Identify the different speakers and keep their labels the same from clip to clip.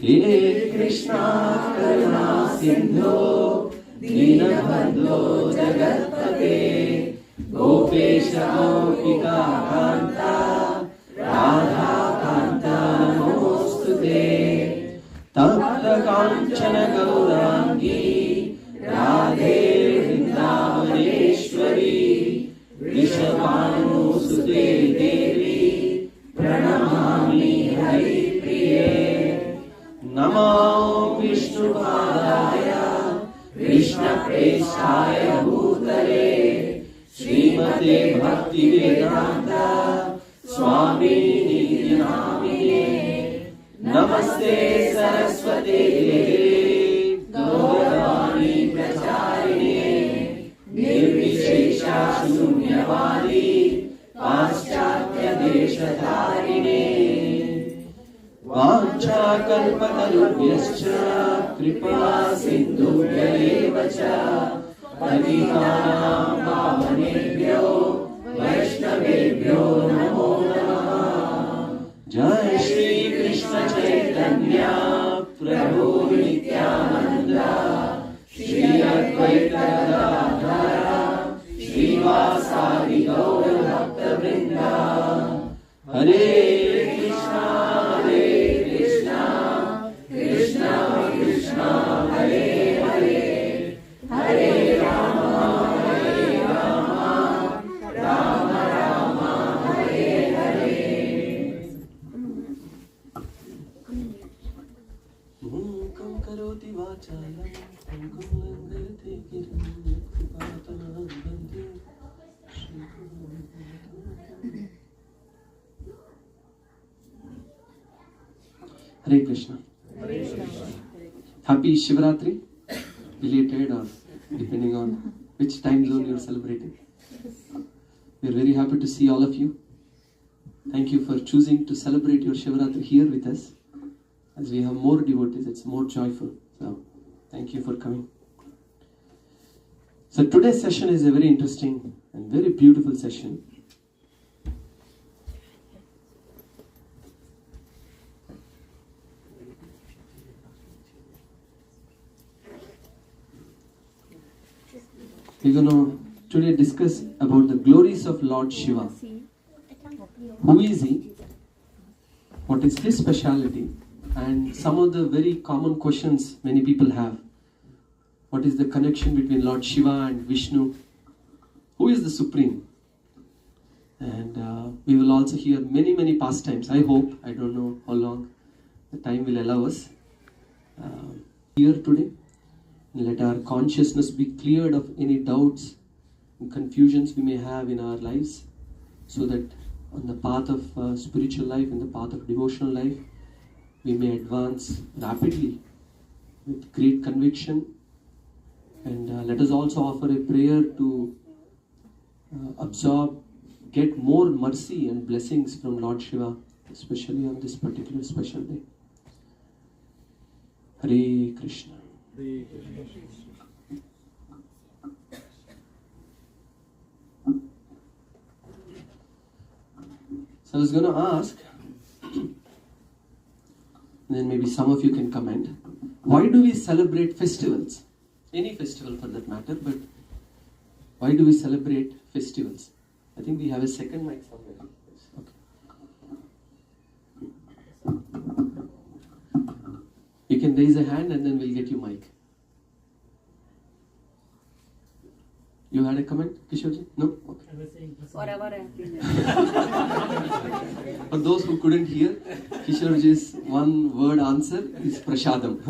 Speaker 1: हे कृष्णा करुणा सिंधो दीनबंधो जगत्पते गोपेश गोपिका कांता राधा कांता नमोस्तुते तप्त कांचन गौरांगी राधे वृंदावनेश्वरी वृषभानुसुते देवी प्रणमामि हरिप्रिये नमो विष्णुपादाय कृष्णप्रेष्ठाय भूतले श्रीमते भक्तिवेदांत स्वामिनि नामिने नमस्ते सरस्वते देवे गौरवाणी प्रचारिणे निर्विशेषा शून्यवादी पाश्चात्य देशधारिणे वाञ्छाकल्पतरुभ्यश्च कृपा सिन्धुभ्य एव च पतितानां पावनेभ्यो वैष्णवेभ्यो नमो नमः जय श्री कृष्ण चैतन्य प्रभु नित्यानंद श्री अद्वैत गदाधर श्रीवासादि गौर भक्तवृंद हरे कृष्णा कृष्णा कृष्णा हरे हरे हरे राम राम राम हरे हरे मूकं करोति वाचालं पंगुं लङ्घयते गिरिं यत्कृपातमहं वन्दे श्रीगुरुं। Hare Krishna. Happy Shivaratri, belated or depending on which time zone you are celebrating. We are very happy to see all of you. Thank you for choosing to celebrate your Shivaratri here with us. As we have more devotees, it's more joyful. So, thank you for coming. So today's session is a very interesting and very beautiful session. We're going to today discuss about the glories of Lord Shiva. Who is he? What is his speciality? And some of the very common questions many people have. What is the connection between Lord Shiva and Vishnu? Who is the Supreme? And we will also hear many pastimes. I hope, I don't know how long the time will allow us here today. Let our consciousness be cleared of any doubts and confusions we may have in our lives, so that on the path of spiritual life, in the path of devotional life, we may advance rapidly with great conviction. And let us also offer a prayer to absorb, get more mercy and blessings from Lord Shiva, especially on this particular special day. Hare Krishna. So I was going to ask, then maybe some of you can comment, why do we celebrate festivals? Any festival for that matter, but why do we celebrate festivals? I think we have a second mic somewhere. Okay. You can raise a hand and then we'll get you mic. You had a comment, Kishorji? No? Okay. For those who couldn't hear, Kishorji's one word answer is Prashadam.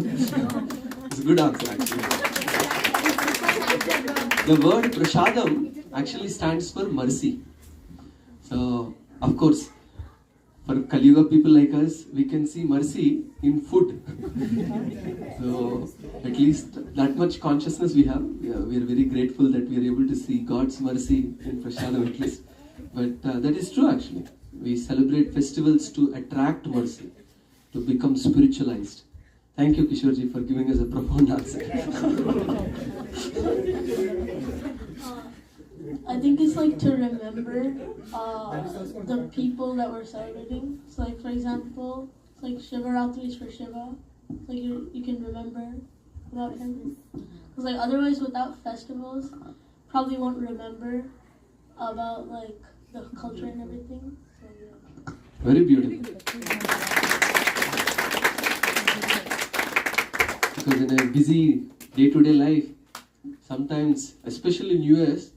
Speaker 1: It's a good answer actually. The word Prashadam actually stands for mercy. So, of course, for Kali Yuga people like us, we can see mercy in food. So, at least that much consciousness we have. We are very grateful that we are able to see God's mercy in Prashadam at least. But that is true actually. We celebrate festivals to attract mercy, to become spiritualized. Thank you, Kishorji, for giving us a profound answer.
Speaker 2: I think it's like to remember the people that we're celebrating. So like for example, it's like Shivaratri is for Shiva, Like you can remember without him. Because like otherwise, without festivals, probably won't remember about like the culture and everything. So, yeah.
Speaker 1: Very beautiful. Because in a busy day-to-day life, sometimes, especially in US,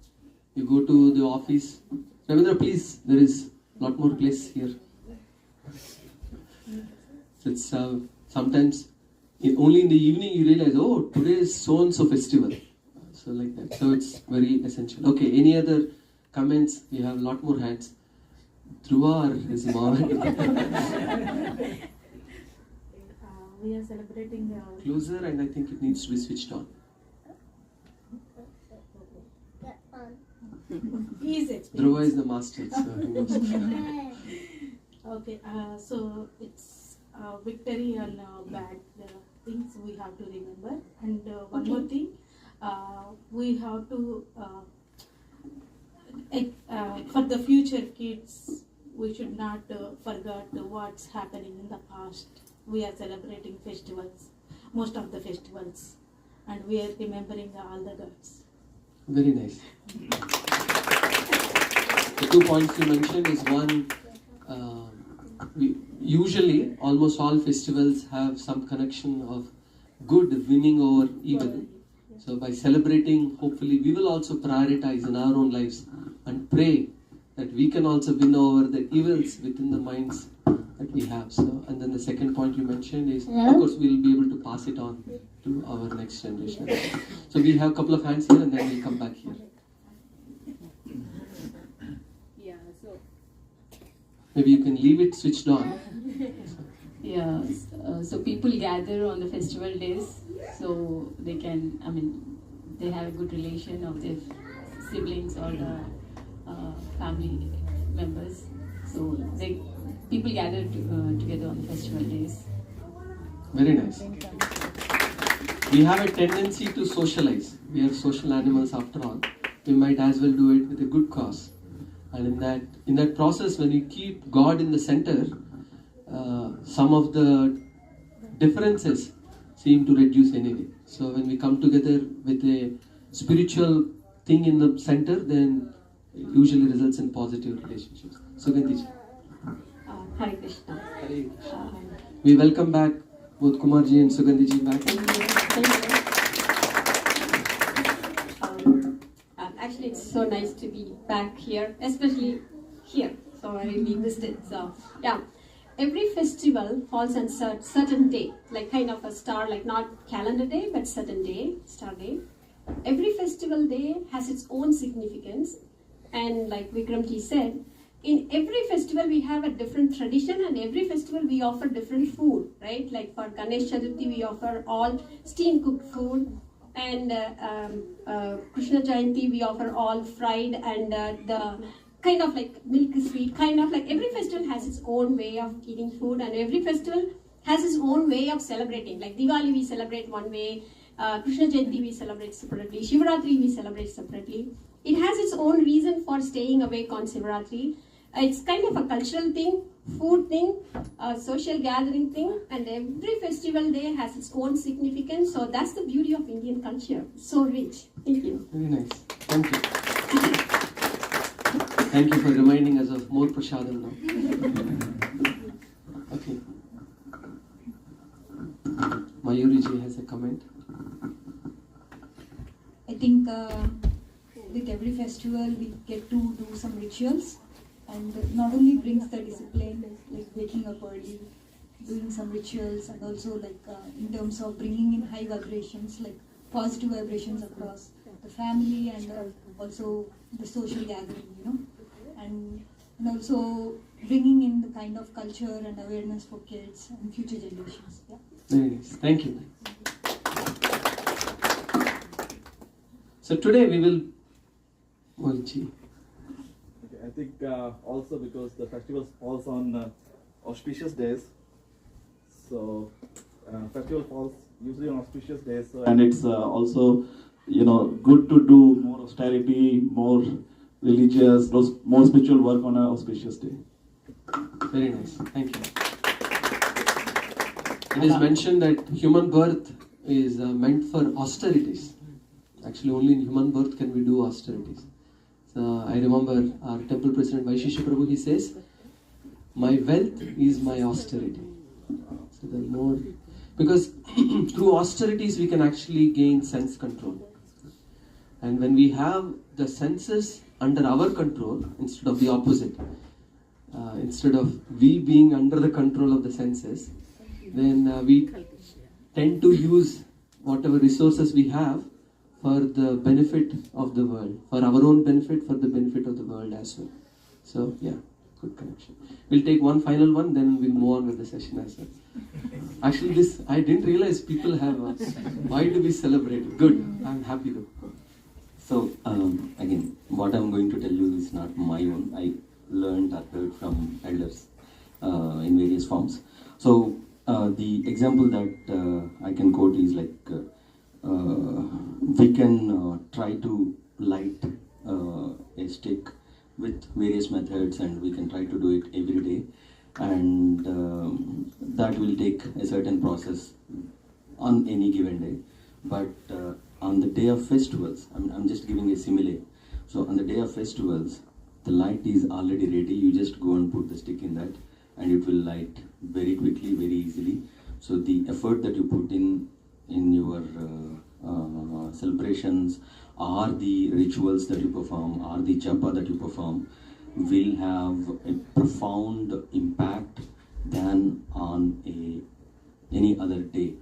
Speaker 1: you go to the office. Ravindra, please, there is a lot more place here. So it's sometimes only in the evening you realize, oh, today is so-and-so festival. So like that. So it's very essential. Okay, any other comments? We have a lot more hands. Dhruva is mom.
Speaker 3: We are celebrating
Speaker 1: Closer, and I think it needs to be switched on.
Speaker 3: He is experienced.
Speaker 1: Dhruva is the master. So he knows.
Speaker 3: Okay, so it's victory and bad things we have to remember. And one more thing, we have to, for the future kids, we should not forget what's happening in the past. We are celebrating festivals, most of the festivals, and we are remembering all the gods.
Speaker 1: Very nice. The 2 points you mentioned is one, usually almost all festivals have some connection of good winning over evil. So by celebrating, hopefully we will also prioritize in our own lives and pray that we can also win over the evils within the minds that we have. So, and then the second point you mentioned is, of course, we'll be able to pass it on to our next generation. So we have a couple of hands here, and then we'll come back here.
Speaker 4: Yeah, so
Speaker 1: Maybe you can leave it switched on.
Speaker 4: yeah, so people gather on the festival days, so they can, I mean, they have a good relation of their siblings or the family members. So people gather together on the festival days.
Speaker 1: Very nice. We have a tendency to socialize. We are social animals after all. We might as well do it with a good cause. And in that process, when we keep God in the center, some of the differences seem to reduce anyway. So when we come together with a spiritual thing in the center, then it usually results in positive relationships. Sugandhiji.
Speaker 4: Hare Krishna.
Speaker 1: Hare Krishna. We welcome back both Kumarji and Sugandhiji back.
Speaker 5: Actually, it's so nice to be back here, especially here. So I really missed it. So yeah, every festival falls on certain day, like kind of a star, like not calendar day, but certain day, star day. Every festival day has its own significance, and like Vikramji said, in every festival we have a different tradition, and every festival we offer different food, right? Like for Ganesh Chaturthi we offer all steam cooked food, and Krishna Jayanti we offer all fried and the kind of like milk sweet, kind of like every festival has its own way of eating food, and every festival has its own way of celebrating. Like Diwali we celebrate one way, Krishna Jayanti we celebrate separately, Shivaratri we celebrate separately. It has its own reason for staying awake on Shivaratri. It's kind of a cultural thing, food thing, social gathering thing, and every festival day has its own significance. So that's the beauty of Indian culture. So rich. Thank you.
Speaker 1: Very nice. Thank you. Thank you for reminding us of more prasadam now. Okay. Mayuri ji has a comment.
Speaker 6: I think with every festival we get to do some rituals, and not only brings the discipline, like waking up early, doing some rituals, and also like in terms of bringing in high vibrations, like positive vibrations across the family, and also the social gathering, you know, and also bringing in the kind of culture and awareness for kids and future generations. Yeah.
Speaker 1: Very nice. Thank you. So today we will. Mohanji.
Speaker 7: I think also because the festival falls on auspicious days, so festival falls usually on auspicious days, so, and it's also good to do more austerity, more religious, more spiritual work on an auspicious day.
Speaker 1: Very nice. Thank you. It is mentioned that human birth is meant for austerities. Actually, only in human birth can we do austerities. So I remember our temple president Vaishishya Prabhu, he says, my wealth is my austerity. So the more, because through austerities we can actually gain sense control. And when we have the senses under our control instead of the opposite, instead of we being under the control of the senses, then we tend to use whatever resources we have for the benefit of the world, for our own benefit, for the benefit of the world as well. So yeah, good connection. We'll take one final one, then we'll move on with the session as well. Actually, this I didn't realize people have. Why do we celebrate? Good, I'm happy though.
Speaker 8: So again, what I'm going to tell you is not my own. I learned or heard from elders in various forms. So the example that I can quote is like we can try to light a stick with various methods, and we can try to do it every day, and that will take a certain process on any given day. But on the day of festivals, I'm just giving a simile. So on the day of festivals, the light is already ready. You just go and put the stick in that, and it will light very quickly, very easily. So the effort that you put in your celebrations, or the rituals that you perform, or the japa that you perform, will have a profound impact than on any other day.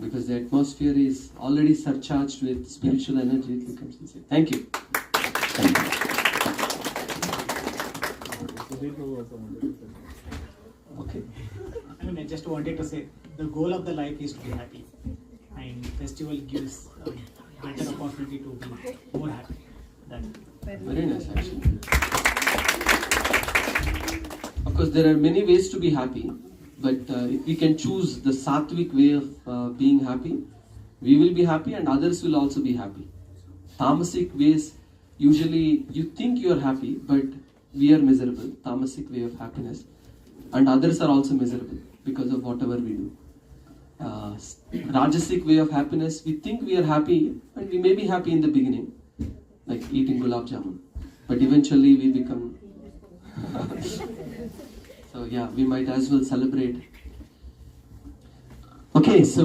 Speaker 1: Because the atmosphere is already surcharged with spiritual energy, it becomes easy. Thank you.
Speaker 8: Thank you.
Speaker 1: Okay.
Speaker 9: I just wanted to say the goal of the life is to be happy, and festival gives a better opportunity to be more happy.
Speaker 1: Very nice, actually. Of course, there are many ways to be happy, but if we can choose the sattvic way of being happy, we will be happy and others will also be happy. Tamasic ways, usually you think you are happy, but we are miserable. Tamasic way of happiness. And others are also miserable because of whatever we do. Rajasic way of happiness, we think we are happy and we may be happy in the beginning, like eating gulab jamun, but eventually we become so yeah, we might as well celebrate. Okay, so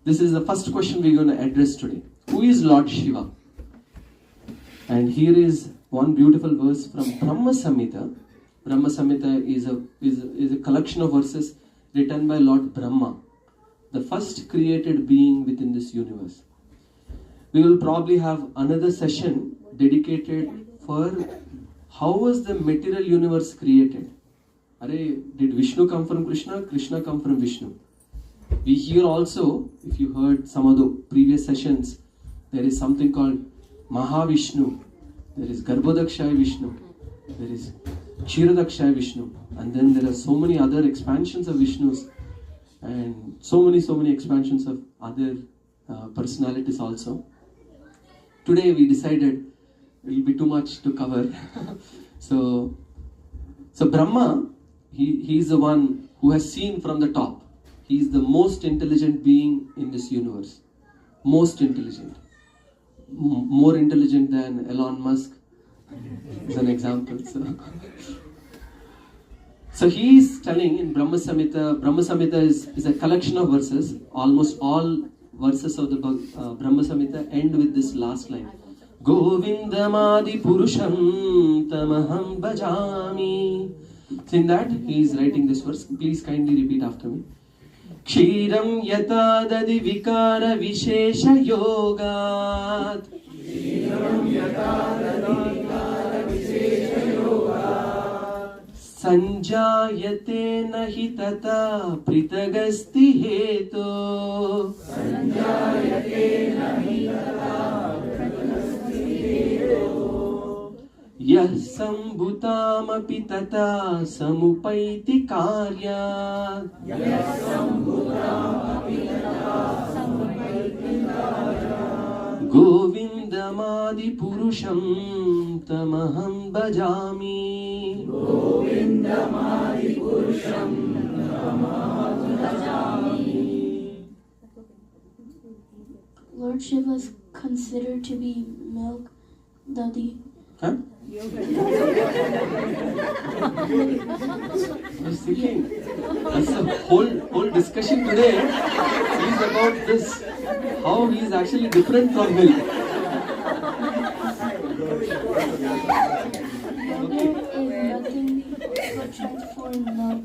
Speaker 1: this is the first question we're going to address today. Who is Lord Shiva? And here is one beautiful verse from Brahma Samhita. Brahma Samhita is a collection of verses written by Lord Brahma, the first created being within this universe. We will probably have another session dedicated for how was the material universe created. Did Vishnu come from Krishna? Krishna come from Vishnu? We hear also, if you heard some of the previous sessions, there is something called Mahavishnu, there is Garbhodakshaya Vishnu, there is Kshiradakshaya Vishnu, and then there are so many other expansions of Vishnus, and so many expansions of other personalities also. Today we decided it will be too much to cover. So Brahma, he is the one who has seen from the top. He is the most intelligent being in this universe. Most intelligent. More intelligent than Elon Musk, as an example. So he is telling in Brahma Samhita is a collection of verses. Almost all verses of the Brahma Samhita end with this last line. Govindamadi Purusham Tamaham Bhajami. So in that, he is writing this verse. Please kindly repeat after me. Kshiram yata dadi vikara vishesha yogat. Kshiram yata dadi vikara vishesha yogat. Sanjayate nahi tata pritagasti heto. Sanjayate nahi tata pritagasti heto. Yah sambhutamapi tata samupaiti karya. Yah sambhutamapi tata samupaiti karya. Govindamadi Purusham Tamaham Bhajami. Govindamadi Purusham Tamaham Bhajami.
Speaker 2: Lord Shiva is considered to be milk, dadi.
Speaker 1: Huh? I was thinking, that's the whole discussion today is about this, how he is actually different from milk.
Speaker 2: Yogurt is nothing but transformed milk.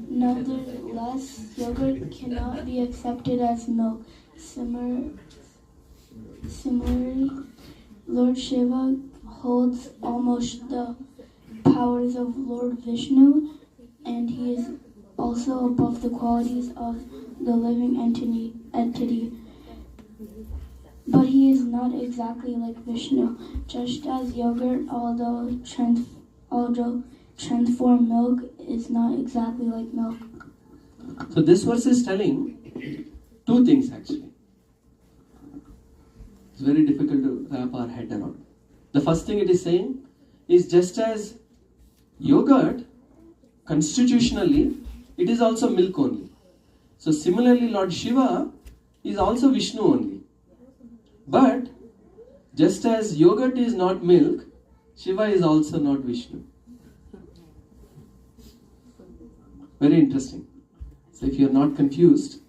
Speaker 2: Nevertheless, yogurt cannot be accepted as milk. Similarly, Lord Shiva holds almost the powers of Lord Vishnu, and he is also above the qualities of the living entity. But he is not exactly like Vishnu. Just as yogurt, although transformed milk, is not exactly like milk.
Speaker 1: So this verse is telling two things actually. It's very difficult to wrap our head around. The first thing it is saying is, just as yogurt, constitutionally, it is also milk only. So similarly, Lord Shiva is also Vishnu only. But just as yogurt is not milk, Shiva is also not Vishnu. Very interesting. So if you are not confused,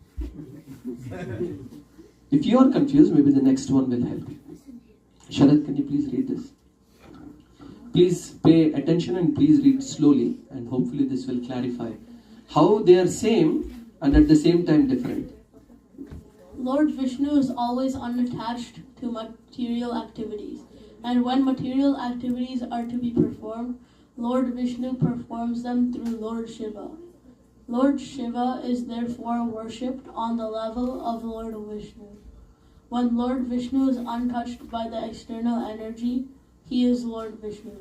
Speaker 1: if you are confused, maybe the next one will help you. Sharad, can you please read this? Please pay attention and please read slowly, and hopefully this will clarify how they are same and at the same time different.
Speaker 2: Lord Vishnu is always unattached to material activities, and when material activities are to be performed, Lord Vishnu performs them through Lord Shiva. Lord Shiva is therefore worshipped on the level of Lord Vishnu. When Lord Vishnu is untouched by the external energy, he is Lord Vishnu.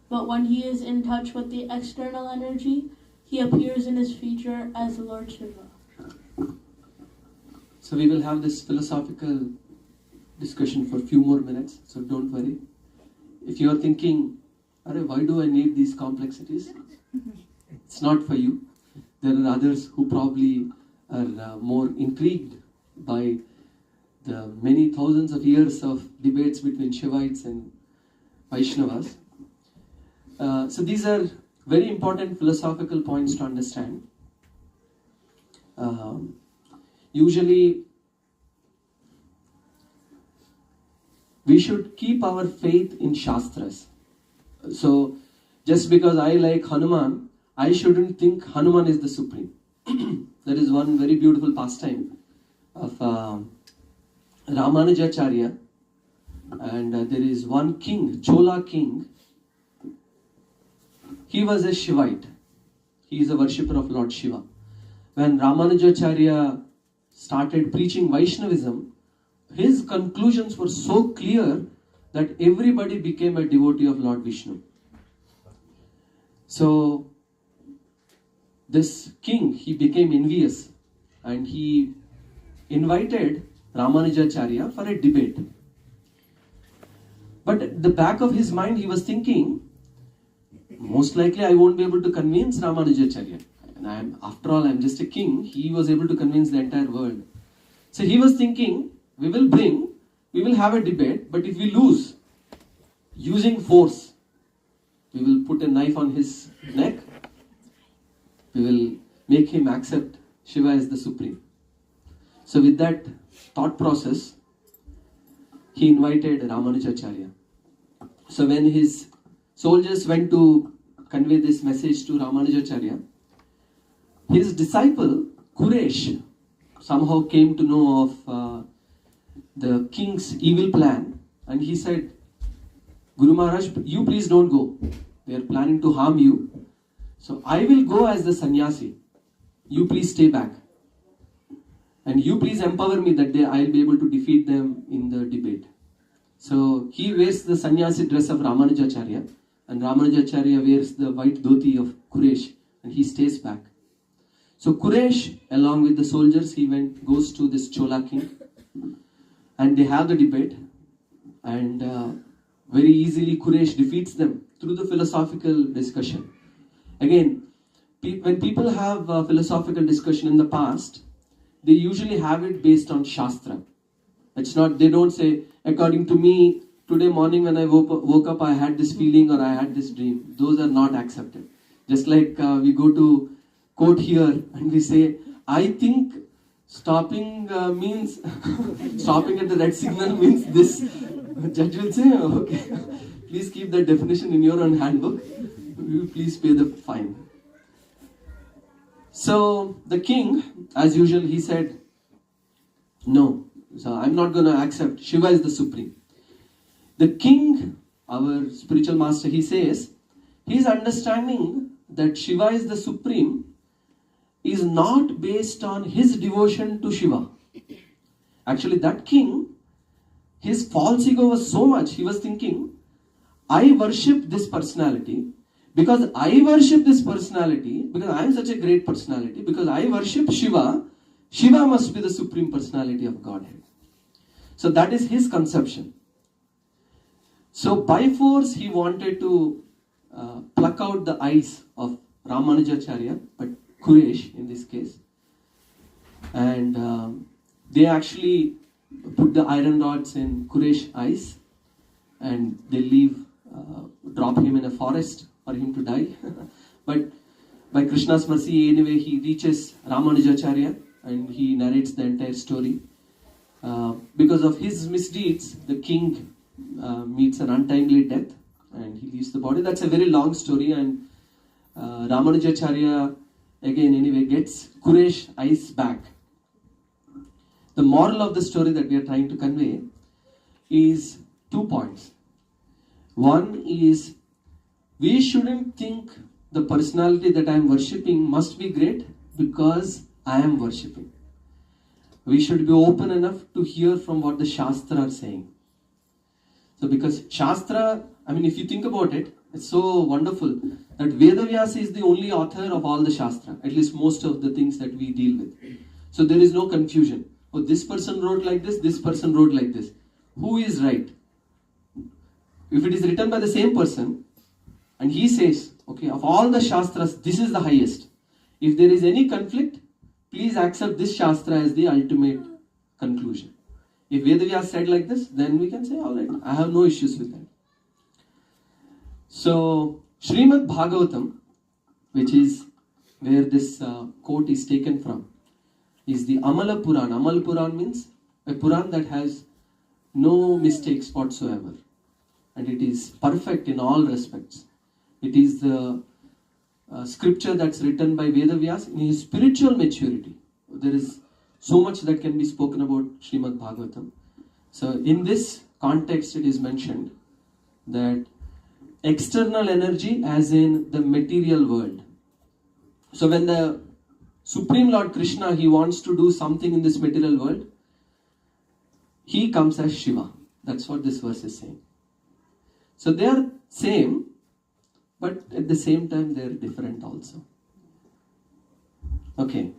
Speaker 2: But when he is in touch with the external energy, he appears in his feature as Lord Shiva.
Speaker 1: So we will have this philosophical discussion for a few more minutes, so don't worry. If you are thinking, why do I need these complexities? It's not for you. There are others who probably are more intrigued by the many thousands of years of debates between Shivites and Vaishnavas. So these are very important philosophical points to understand. Usually, we should keep our faith in Shastras. So, just because I like Hanuman, I shouldn't think Hanuman is the supreme. There is one very beautiful pastime of Ramanujacharya, and there is one king, Chola king. He was a Shivite. He is a worshipper of Lord Shiva. When Ramanujacharya started preaching Vaishnavism, his conclusions were so clear that everybody became a devotee of Lord Vishnu. So, this king, he became envious and he invited Ramanujacharya for a debate. But at the back of his mind, he was thinking, most likely I won't be able to convince Ramanujacharya. And after all, I'm just a king. He was able to convince the entire world. So he was thinking, we will have a debate, but if we lose, using force, we will put a knife on his neck, we will make him accept Shiva as the supreme. So with that thought process, he invited Ramanujacharya. So when his soldiers went to convey this message to Ramanujacharya, his disciple, Kuresh, somehow came to know of the king's evil plan, and he said, Guru Maharaj, you please don't go. They are planning to harm you. So I will go as the sannyasi. You please stay back. And you please empower me that day I will be able to defeat them in the debate. So he wears the sannyasi dress of Ramanujacharya, and Ramanujacharya wears the white dhoti of Kuresh, and he stays back. So Kuresh, along with the soldiers, he goes to this Chola king, and they have the debate. and very easily Quraysh defeats them through the philosophical discussion. Again, when people have philosophical discussion in the past, they usually have it based on Shastra. It's not, they don't say, according to me, today morning when I woke up, I had this feeling or I had this dream. Those are not accepted. Just like we go to court here and we say, I think stopping means, stopping at the red signal means this. Judge will say, okay, please keep that definition in your own handbook. Please pay the fine. So the king, as usual, he said, no, so I'm not going to accept. Shiva is the supreme. The king, our spiritual master, he says, his understanding that Shiva is the supreme is not based on his devotion to Shiva. Actually, that king, his false ego was so much, he was thinking, I worship this personality, because I worship this personality, because I am such a great personality, because I worship Shiva, Shiva must be the supreme personality of Godhead. So that is his conception. So by force he wanted to pluck out the eyes of Ramanujacharya, but Quraysh in this case. And they actually put the iron rods in Quraysh eyes and they drop him in a forest for him to die. But by Krishna's mercy, anyway, he reaches Ramanujacharya and he narrates the entire story. Because of his misdeeds, the king meets an untimely death and he leaves the body. That's a very long story, and Ramanujacharya again anyway gets Quraysh eyes back. The moral of the story that we are trying to convey is 2 points. One is, we shouldn't think the personality that I am worshipping must be great because I am worshipping. We should be open enough to hear from what the Shastra are saying. So because Shastra, I mean, if you think about it, it's so wonderful that Vedavyasa is the only author of all the Shastra, at least most of the things that we deal with. So there is no confusion. Oh, this person wrote like this person wrote like this. Who is right? If it is written by the same person, and he says, okay, of all the Shastras, this is the highest. If there is any conflict, please accept this Shastra as the ultimate conclusion. If Vedavyasa said like this, then we can say, all right, I have no issues with that. So, Srimad Bhagavatam, which is where this quote is taken from, is the Amala Puran. Amal Puran means a Puran that has no mistakes whatsoever. And it is perfect in all respects. It is the scripture that's written by Vedavyasa in his spiritual maturity. There is so much that can be spoken about Srimad Bhagavatam. So in this context it is mentioned that external energy as in the material world. So when the Supreme Lord Krishna, he wants to do something in this material world, he comes as Shiva. That's what this verse is saying. So they are same, but at the same time they are different also. Okay.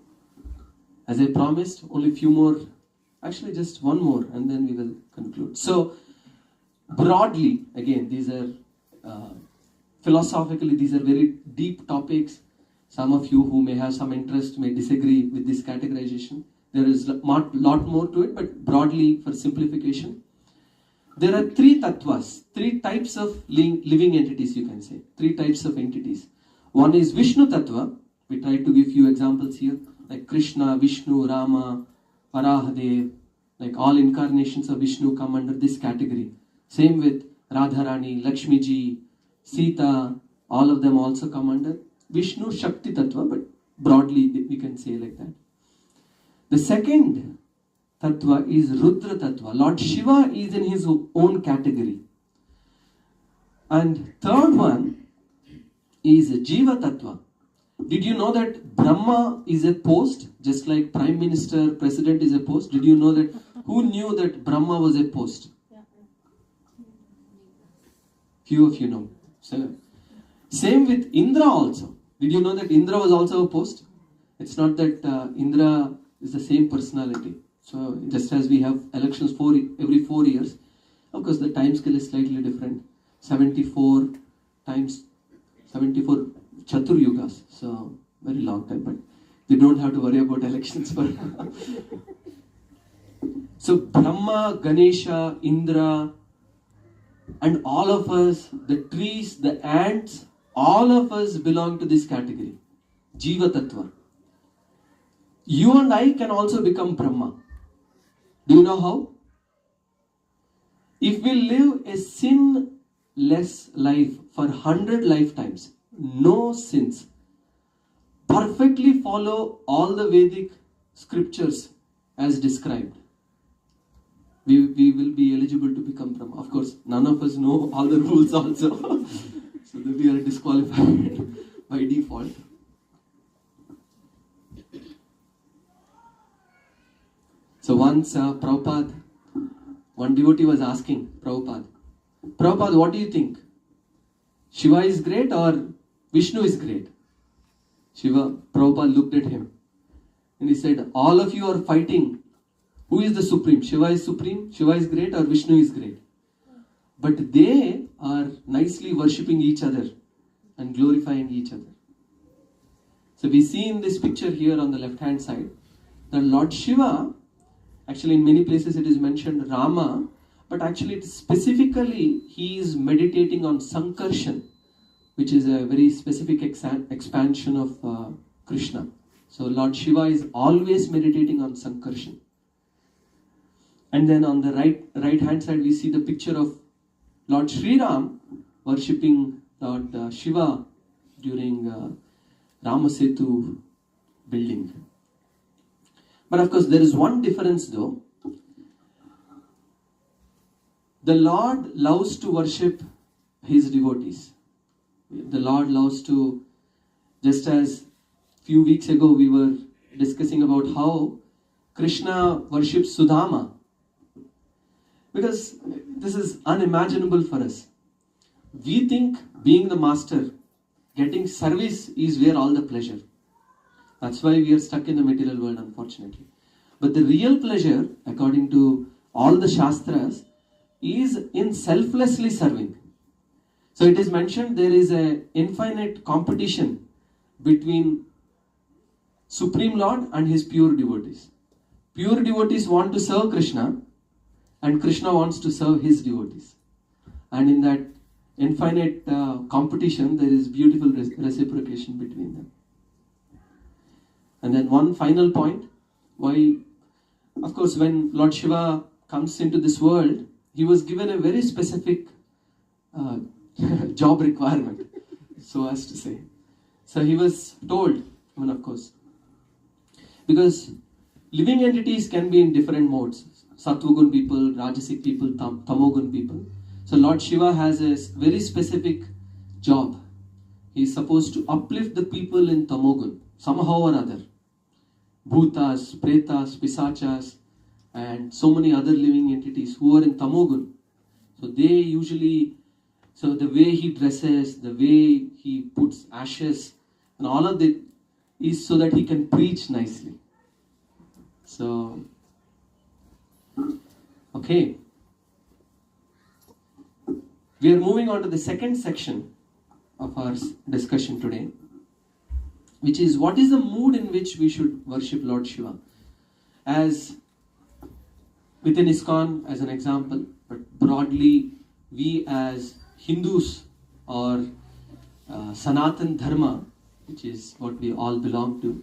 Speaker 1: As I promised, only few more, actually just one more, and then we will conclude. So, broadly, again, these are, philosophically, these are very deep topics. Some of you who may have some interest may disagree with this categorization. There is a lot more to it, but broadly, for simplification, there are 3 tattvas, 3 types of living entities, you can say. 3 types of entities. One is Vishnu tattva. We try to give few examples here, like Krishna, Vishnu, Rama, Varahadev, like all incarnations of Vishnu come under this category. Same with Radharani, Lakshmiji, Sita, all of them also come under Vishnu Shakti tattva, but broadly we can say like that. The second tattva is Rudra tattva. Lord Shiva is in his own category. And third one is Jiva tattva. Did you know that Brahma is a post, just like Prime Minister, President is a post? Did you know that? Who knew that Brahma was a post? Few of you know. So, same with Indra also. Did you know that Indra was also a post? It's not that Indra is the same personality. So just as we have elections every 4 years, Of course, the time scale is slightly different. 74 times 74 Chatur Yugas, so very long time, but they don't have to worry about elections for. So Brahma, Ganesha, Indra, and all of us, the trees, the ants, all of us belong to this category, Jiva Tattva. You and I can also become Brahma. Do you know how? If we live a sinless life for 100 lifetimes, no sins, perfectly follow all the Vedic scriptures as described, we will be eligible to become Brahma. Of course, none of us know all the rules also, so that we are disqualified by default. So once Prabhupada, one devotee was asking Prabhupada, what do you think? Shiva is great or Vishnu is great? Prabhupada looked at him and he said, all of you are fighting. Who is the supreme? Shiva is supreme, Shiva is great, or Vishnu is great? But they are nicely worshipping each other and glorifying each other. So we see in this picture here on the left hand side that Lord Shiva, actually in many places it is mentioned Rama, but actually it specifically he is meditating on Sankarshan, which is a very specific expansion of Krishna. So Lord Shiva is always meditating on Sankarshan. And then on the right hand side we see the picture of Lord Sri Ram worshipping Lord Shiva during Ramasetu building. But of course there is one difference though. The Lord loves to worship his devotees. The Lord loves to, just as few weeks ago we were discussing about how Krishna worships Sudama. Because this is unimaginable for us. We think being the master, getting service is where all the pleasure. That's why we are stuck in the material world, unfortunately. But the real pleasure, according to all the Shastras, is in selflessly serving. So it is mentioned there is an infinite competition between Supreme Lord and his pure devotees. Pure devotees want to serve Krishna, and Krishna wants to serve his devotees. And in that infinite competition, there is beautiful reciprocation between them. And then one final point, why, of course, when Lord Shiva comes into this world, he was given a very specific job requirement, so as to say. So he was told, of course, because living entities can be in different modes. Sattvagun people, Rajasic people, Tamogun people. So Lord Shiva has a very specific job. He is supposed to uplift the people in Tamogun, somehow or other. Bhutas, Pretas, Pisachas, and so many other living entities who are in Tamogun. So they usually, so the way he dresses, the way he puts ashes, and all of that is so that he can preach nicely. So, okay. We are moving on to the second section of our discussion today, which is what is the mood in which we should worship Lord Shiva. As within ISKCON as an example, but broadly we as Hindus or Sanatan Dharma, which is what we all belong to,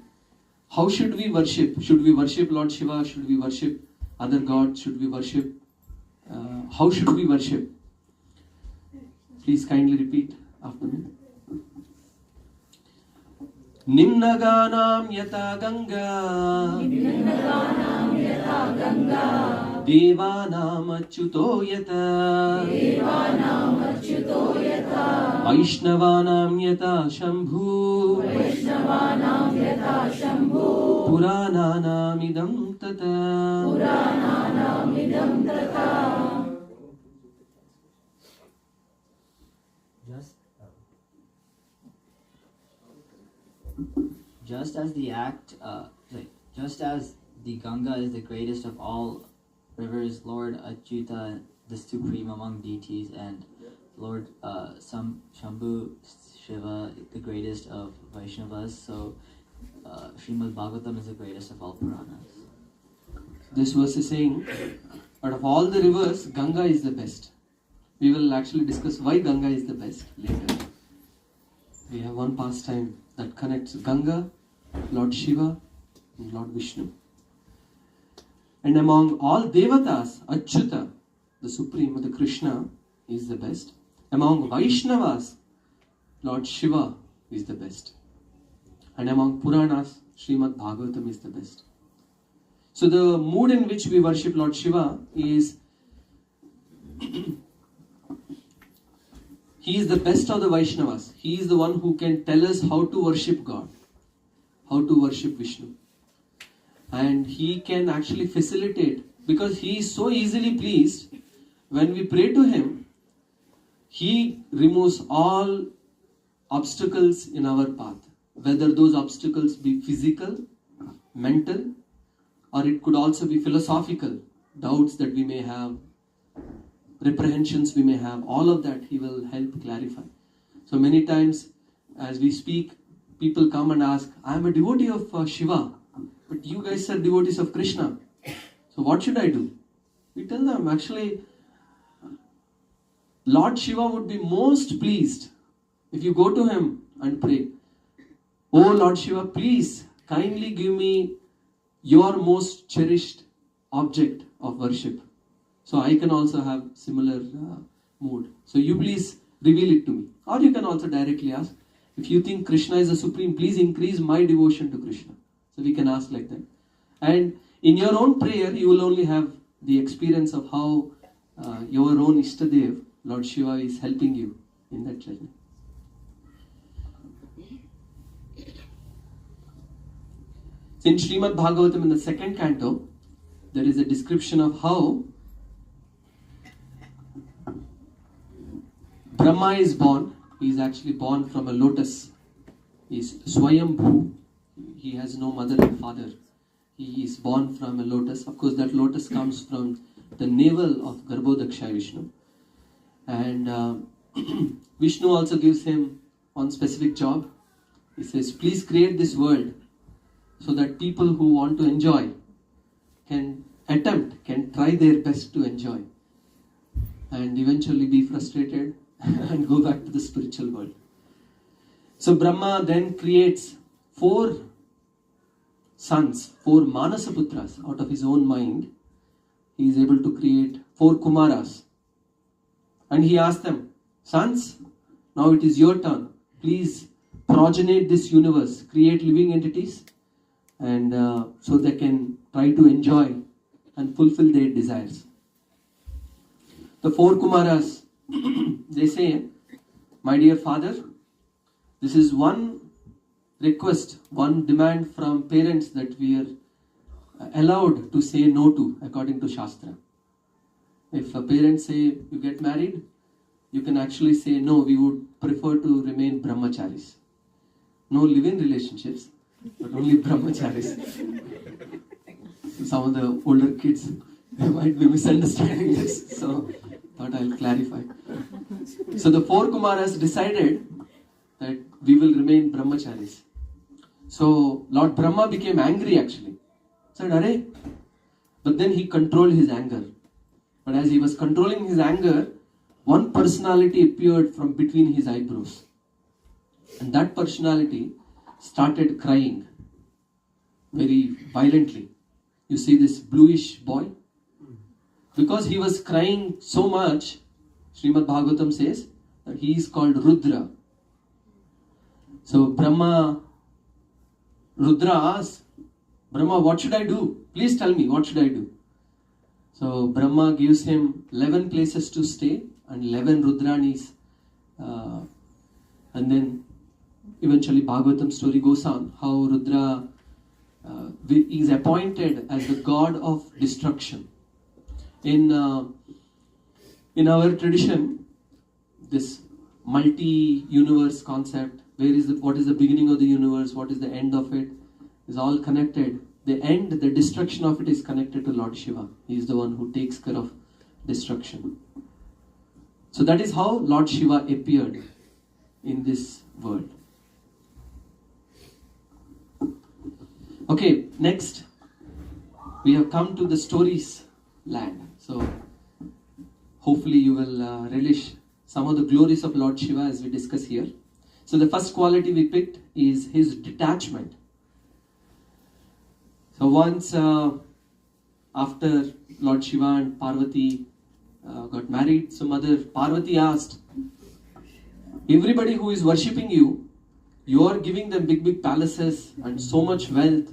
Speaker 1: how should we worship? Should we worship Lord Shiva? Should we worship other gods? Should we worship? How should we worship? Please kindly repeat after me. Nimnaganam yata ganga Devanam achyuto yata Vaishnavanam yata Shambhu Purananam idam tata.
Speaker 10: Just as the Ganga is the greatest of all rivers, Lord Achyuta the supreme among deities, and Lord Shambhu Shiva, the greatest of Vaishnavas. So Srimad Bhagavatam is the greatest of all Puranas.
Speaker 1: This verse is saying, out of all the rivers, Ganga is the best. We will actually discuss why Ganga is the best later. We have one pastime that connects Ganga, Lord Shiva, and Lord Vishnu. And among all Devatas, Achyuta, the Supreme, the Krishna, is the best. Among Vaishnavas, Lord Shiva is the best. And among Puranas, Srimad Bhagavatam is the best. So the mood in which we worship Lord Shiva is, he is the best of the Vaishnavas. He is the one who can tell us how to worship God, how to worship Vishnu. And he can actually facilitate, because he is so easily pleased. When we pray to him, he removes all obstacles in our path. Whether those obstacles be physical, mental, or it could also be philosophical, doubts that we may have, reprehensions we may have, all of that he will help clarify. So many times as we speak, people come and ask, I am a devotee of Shiva, but you guys are devotees of Krishna. So what should I do? We tell them, actually, Lord Shiva would be most pleased if you go to him and pray, Oh Lord Shiva, please kindly give me your most cherished object of worship, so I can also have similar mood. So you please reveal it to me. Or you can also directly ask, if you think Krishna is the supreme, please increase my devotion to Krishna. So we can ask like that. And in your own prayer, you will only have the experience of how your own Ishtadev, Lord Shiva, is helping you in that journey. In Srimad Bhagavatam, in the second canto, there is a description of how Brahma is born. He is actually born from a lotus. He is Swayambhu. He has no mother and father. He is born from a lotus. Of course, that lotus comes from the navel of Garbhodakshaya Vishnu. And Vishnu also gives him one specific job. He says, please create this world so that people who want to enjoy can try their best to enjoy, and eventually be frustrated and go back to the spiritual world. So Brahma then creates 4 sons, 4 Manasaputras out of his own mind. He is able to create 4 Kumaras. And he asks them, sons, now it is your turn. Please progenate this universe, create living entities, and so they can try to enjoy and fulfill their desires. The 4 Kumaras, they say, my dear father, this is one request, one demand from parents that we are allowed to say no to according to Shastra. If a parent say you get married, you can actually say no, we would prefer to remain brahmacharis. No live-in relationships, but only brahmacharis. Some of the older kids, they might be misunderstanding this, so thought I'll clarify. So the 4 Kumaras decided that we will remain brahmacharis. So Lord Brahma became angry actually. Said, Arey. But then he controlled his anger. But as he was controlling his anger, one personality appeared from between his eyebrows. And that personality started crying very violently. You see this bluish boy? Because he was crying so much, Srimad Bhagavatam says that he is called Rudra. So Rudra asked, Brahma, what should I do? Please tell me, what should I do? So Brahma gives him 11 places to stay and 11 Rudranis. And then eventually Bhagavatam story goes on how Rudra is appointed as the god of destruction. In our tradition, this multi-universe concept, what is the beginning of the universe, what is the end of it, is all connected. The end, the destruction of it is connected to Lord Shiva. He is the one who takes care of destruction. So that is how Lord Shiva appeared in this world. Okay, next we have come to the stories land. So hopefully you will relish some of the glories of Lord Shiva as we discuss here. So the first quality we picked is his detachment. So once after Lord Shiva and Parvati got married, so Mother Parvati asked, everybody who is worshipping you, you are giving them big palaces and so much wealth.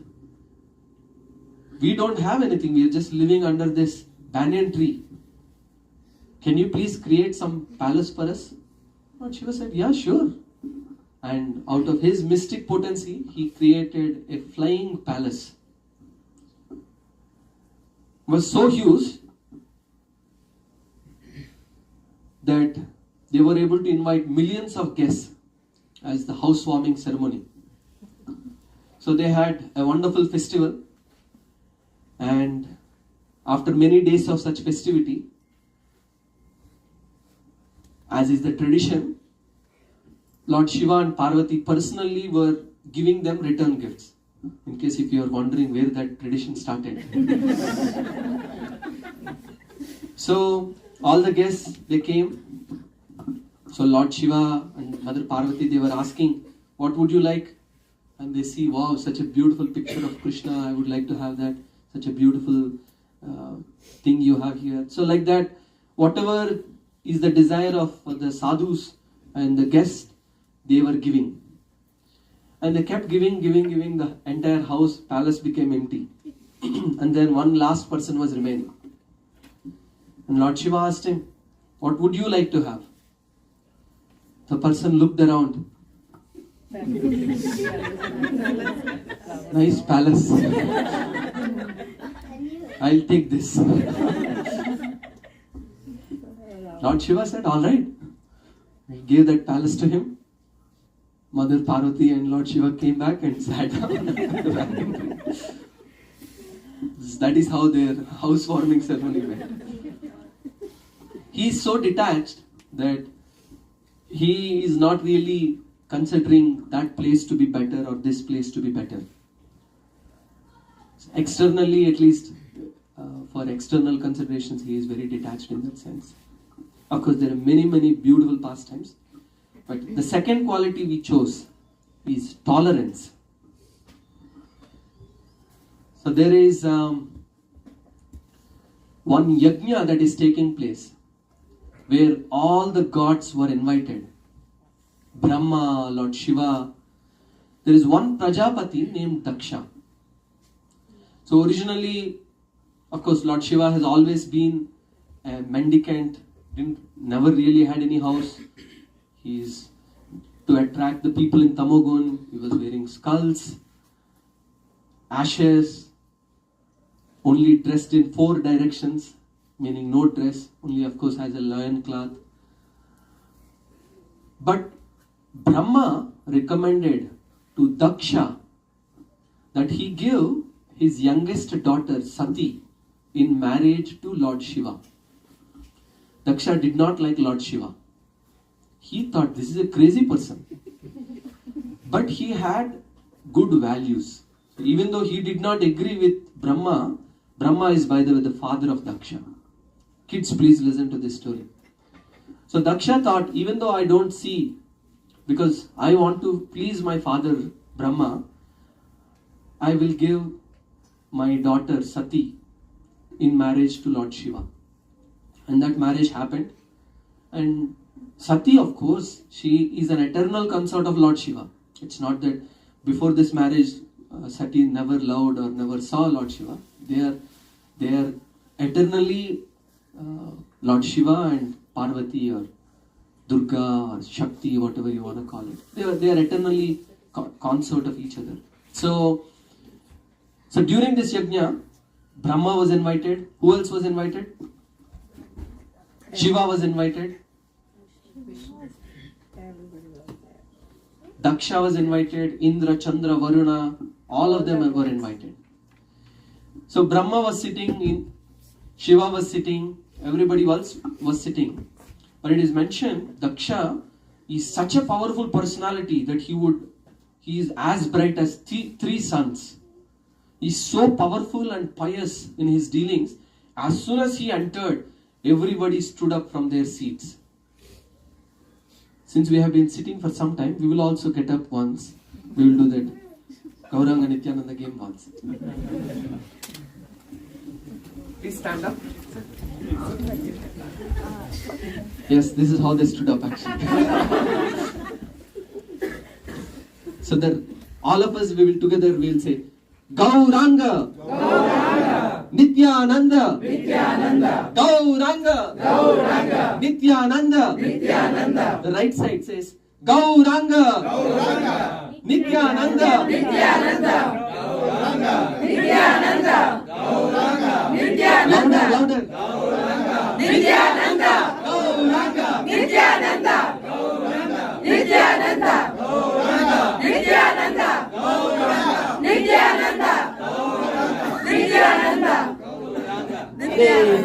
Speaker 1: We don't have anything, we are just living under this banyan tree. Can you please create some palace for us? Lord Shiva said, yeah, sure. And out of his mystic potency, he created a flying palace. It was so huge that they were able to invite millions of guests as the housewarming ceremony. So they had a wonderful festival, and after many days of such festivity, as is the tradition, Lord Shiva and Parvati personally were giving them return gifts. In case if you are wondering where that tradition started. So all the guests, they came. So Lord Shiva and Mother Parvati, they were asking, what would you like? And they see, wow, such a beautiful picture of Krishna. I would like to have that. Such a beautiful thing you have here. So like that, whatever is the desire of the sadhus and the guests, they were giving. And they kept giving. The entire house, palace became empty. And then one last person was remaining. And Lord Shiva asked him, what would you like to have? The person looked around. Nice palace. I'll take this. Lord Shiva said, all right. He gave that palace to him. Mother Parvati and Lord Shiva came back and sat down. That is how their housewarming ceremony went. He is so detached that he is not really considering that place to be better or this place to be better. Externally, at least for external considerations, he is very detached in that sense. Of course, there are many beautiful pastimes. But the second quality we chose is tolerance. So there is one yajna that is taking place where all the gods were invited. Brahma, Lord Shiva. There is one Prajapati named Daksha. So originally, of course, Lord Shiva has always been a mendicant, never really had any house. He is to attract the people in Tamogun. He was wearing skulls, ashes, only dressed in 4 directions, meaning no dress, only of course has a lion cloth. But Brahma recommended to Daksha that he give his youngest daughter Sati in marriage to Lord Shiva. Daksha did not like Lord Shiva. He thought this is a crazy person. But he had good values. So even though he did not agree with Brahma, Brahma is by the way the father of Daksha. Kids, please listen to this story. So Daksha thought, even though I don't see, because I want to please my father Brahma, I will give my daughter Sati in marriage to Lord Shiva. And that marriage happened. And Sati, of course, she is an eternal consort of Lord Shiva. It's not that before this marriage, Sati never loved or never saw Lord Shiva. They are eternally Lord Shiva and Parvati or Durga or Shakti, whatever you want to call it. They are eternally consort of each other. So during this yajna, Brahma was invited. Who else was invited? Shiva was invited. Daksha was invited. Indra, Chandra, Varuna, all of them were invited. So Brahma was sitting, Shiva was sitting, everybody else was sitting. But it is mentioned, Daksha is such a powerful personality that he is as bright as three suns. He is so powerful and pious in his dealings. As soon as he entered, everybody stood up from their seats. Since we have been sitting for some time, we will also get up once. We will do that Gauranga Nityananda game once. Please stand up. Yes, this is how they stood up actually. So that all of us, we will together, we will say Gauranga, Gauranga, Nityananda, Nityananda, Gauranga, Gauranga, Nityananda, Nityananda. The right side says Gauranga, Gauranga, Nityananda, Nityananda, Gauranga, Nityananda, Gauranga, Nityananda, louder, Gauranga, Nityananda, Gauranga, Nityananda, Gauranga, Nityananda, Gauranga, Nityananda, Gauranga, Nityananda, Gauranga, Nityananda, Nityananda.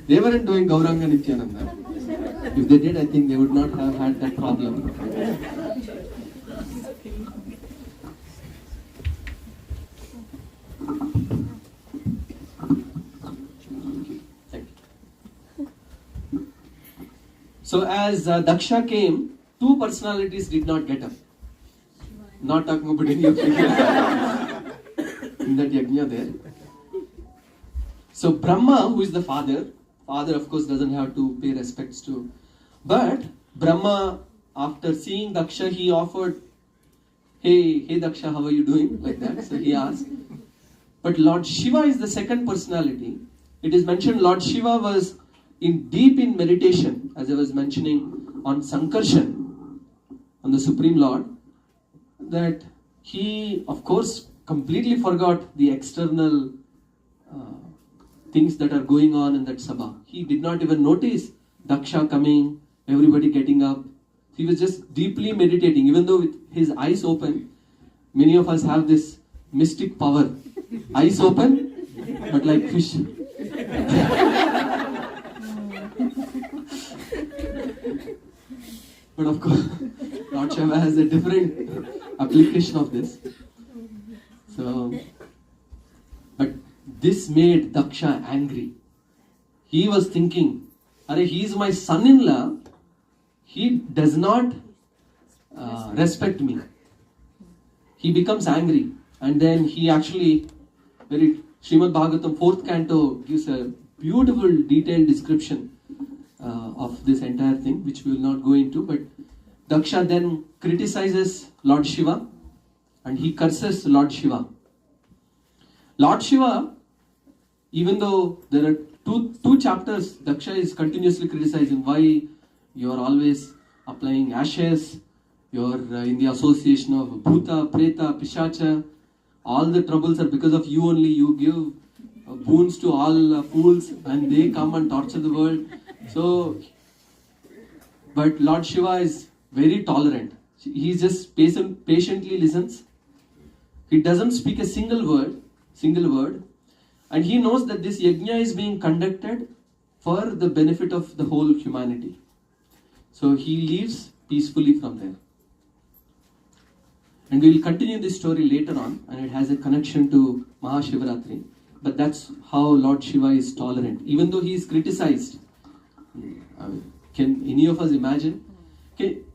Speaker 1: They weren't doing Gauranga Nityananda. If they did, I think they would not have had that problem. So as Daksha came, two personalities did not get up. Not talking about any of you in that yajna there. So Brahma, who is the father of course doesn't have to pay respects to. But Brahma, after seeing Daksha, he offered, hey Daksha, how are you doing? Like that. So he asked. But Lord Shiva is the second personality. It is mentioned Lord Shiva was deep in meditation, as I was mentioning, on Sankarshan, on the Supreme Lord, that he, of course, completely forgot the external things that are going on in that Sabha. He did not even notice Daksha coming, everybody getting up. He was just deeply meditating, even though with his eyes open. Many of us have this mystic power. Eyes open, but like fish. But of course, Lord Shiva has a different application of this. So, but this made Daksha angry. He was thinking, he is my son-in-law. He does not respect me. He becomes angry. And then he actually, Srimad Bhagavatam 4th canto gives a beautiful detailed description of this entire thing, which we will not go into. But Daksha then criticizes Lord Shiva and he curses Lord Shiva. Lord Shiva, even though there are two chapters, Daksha is continuously criticizing why you are always applying ashes, you are in the association of Bhuta, Preta, Pishacha. All the troubles are because of you only. You give boons to all fools and they come and torture the world. So, but Lord Shiva is very tolerant. He just patiently listens. He doesn't speak a single word. And he knows that this yajna is being conducted for the benefit of the whole humanity. So he leaves peacefully from there. And we will continue this story later on, and it has a connection to Mahashivaratri. But that's how Lord Shiva is tolerant, even though he is criticized. Can any of us imagine?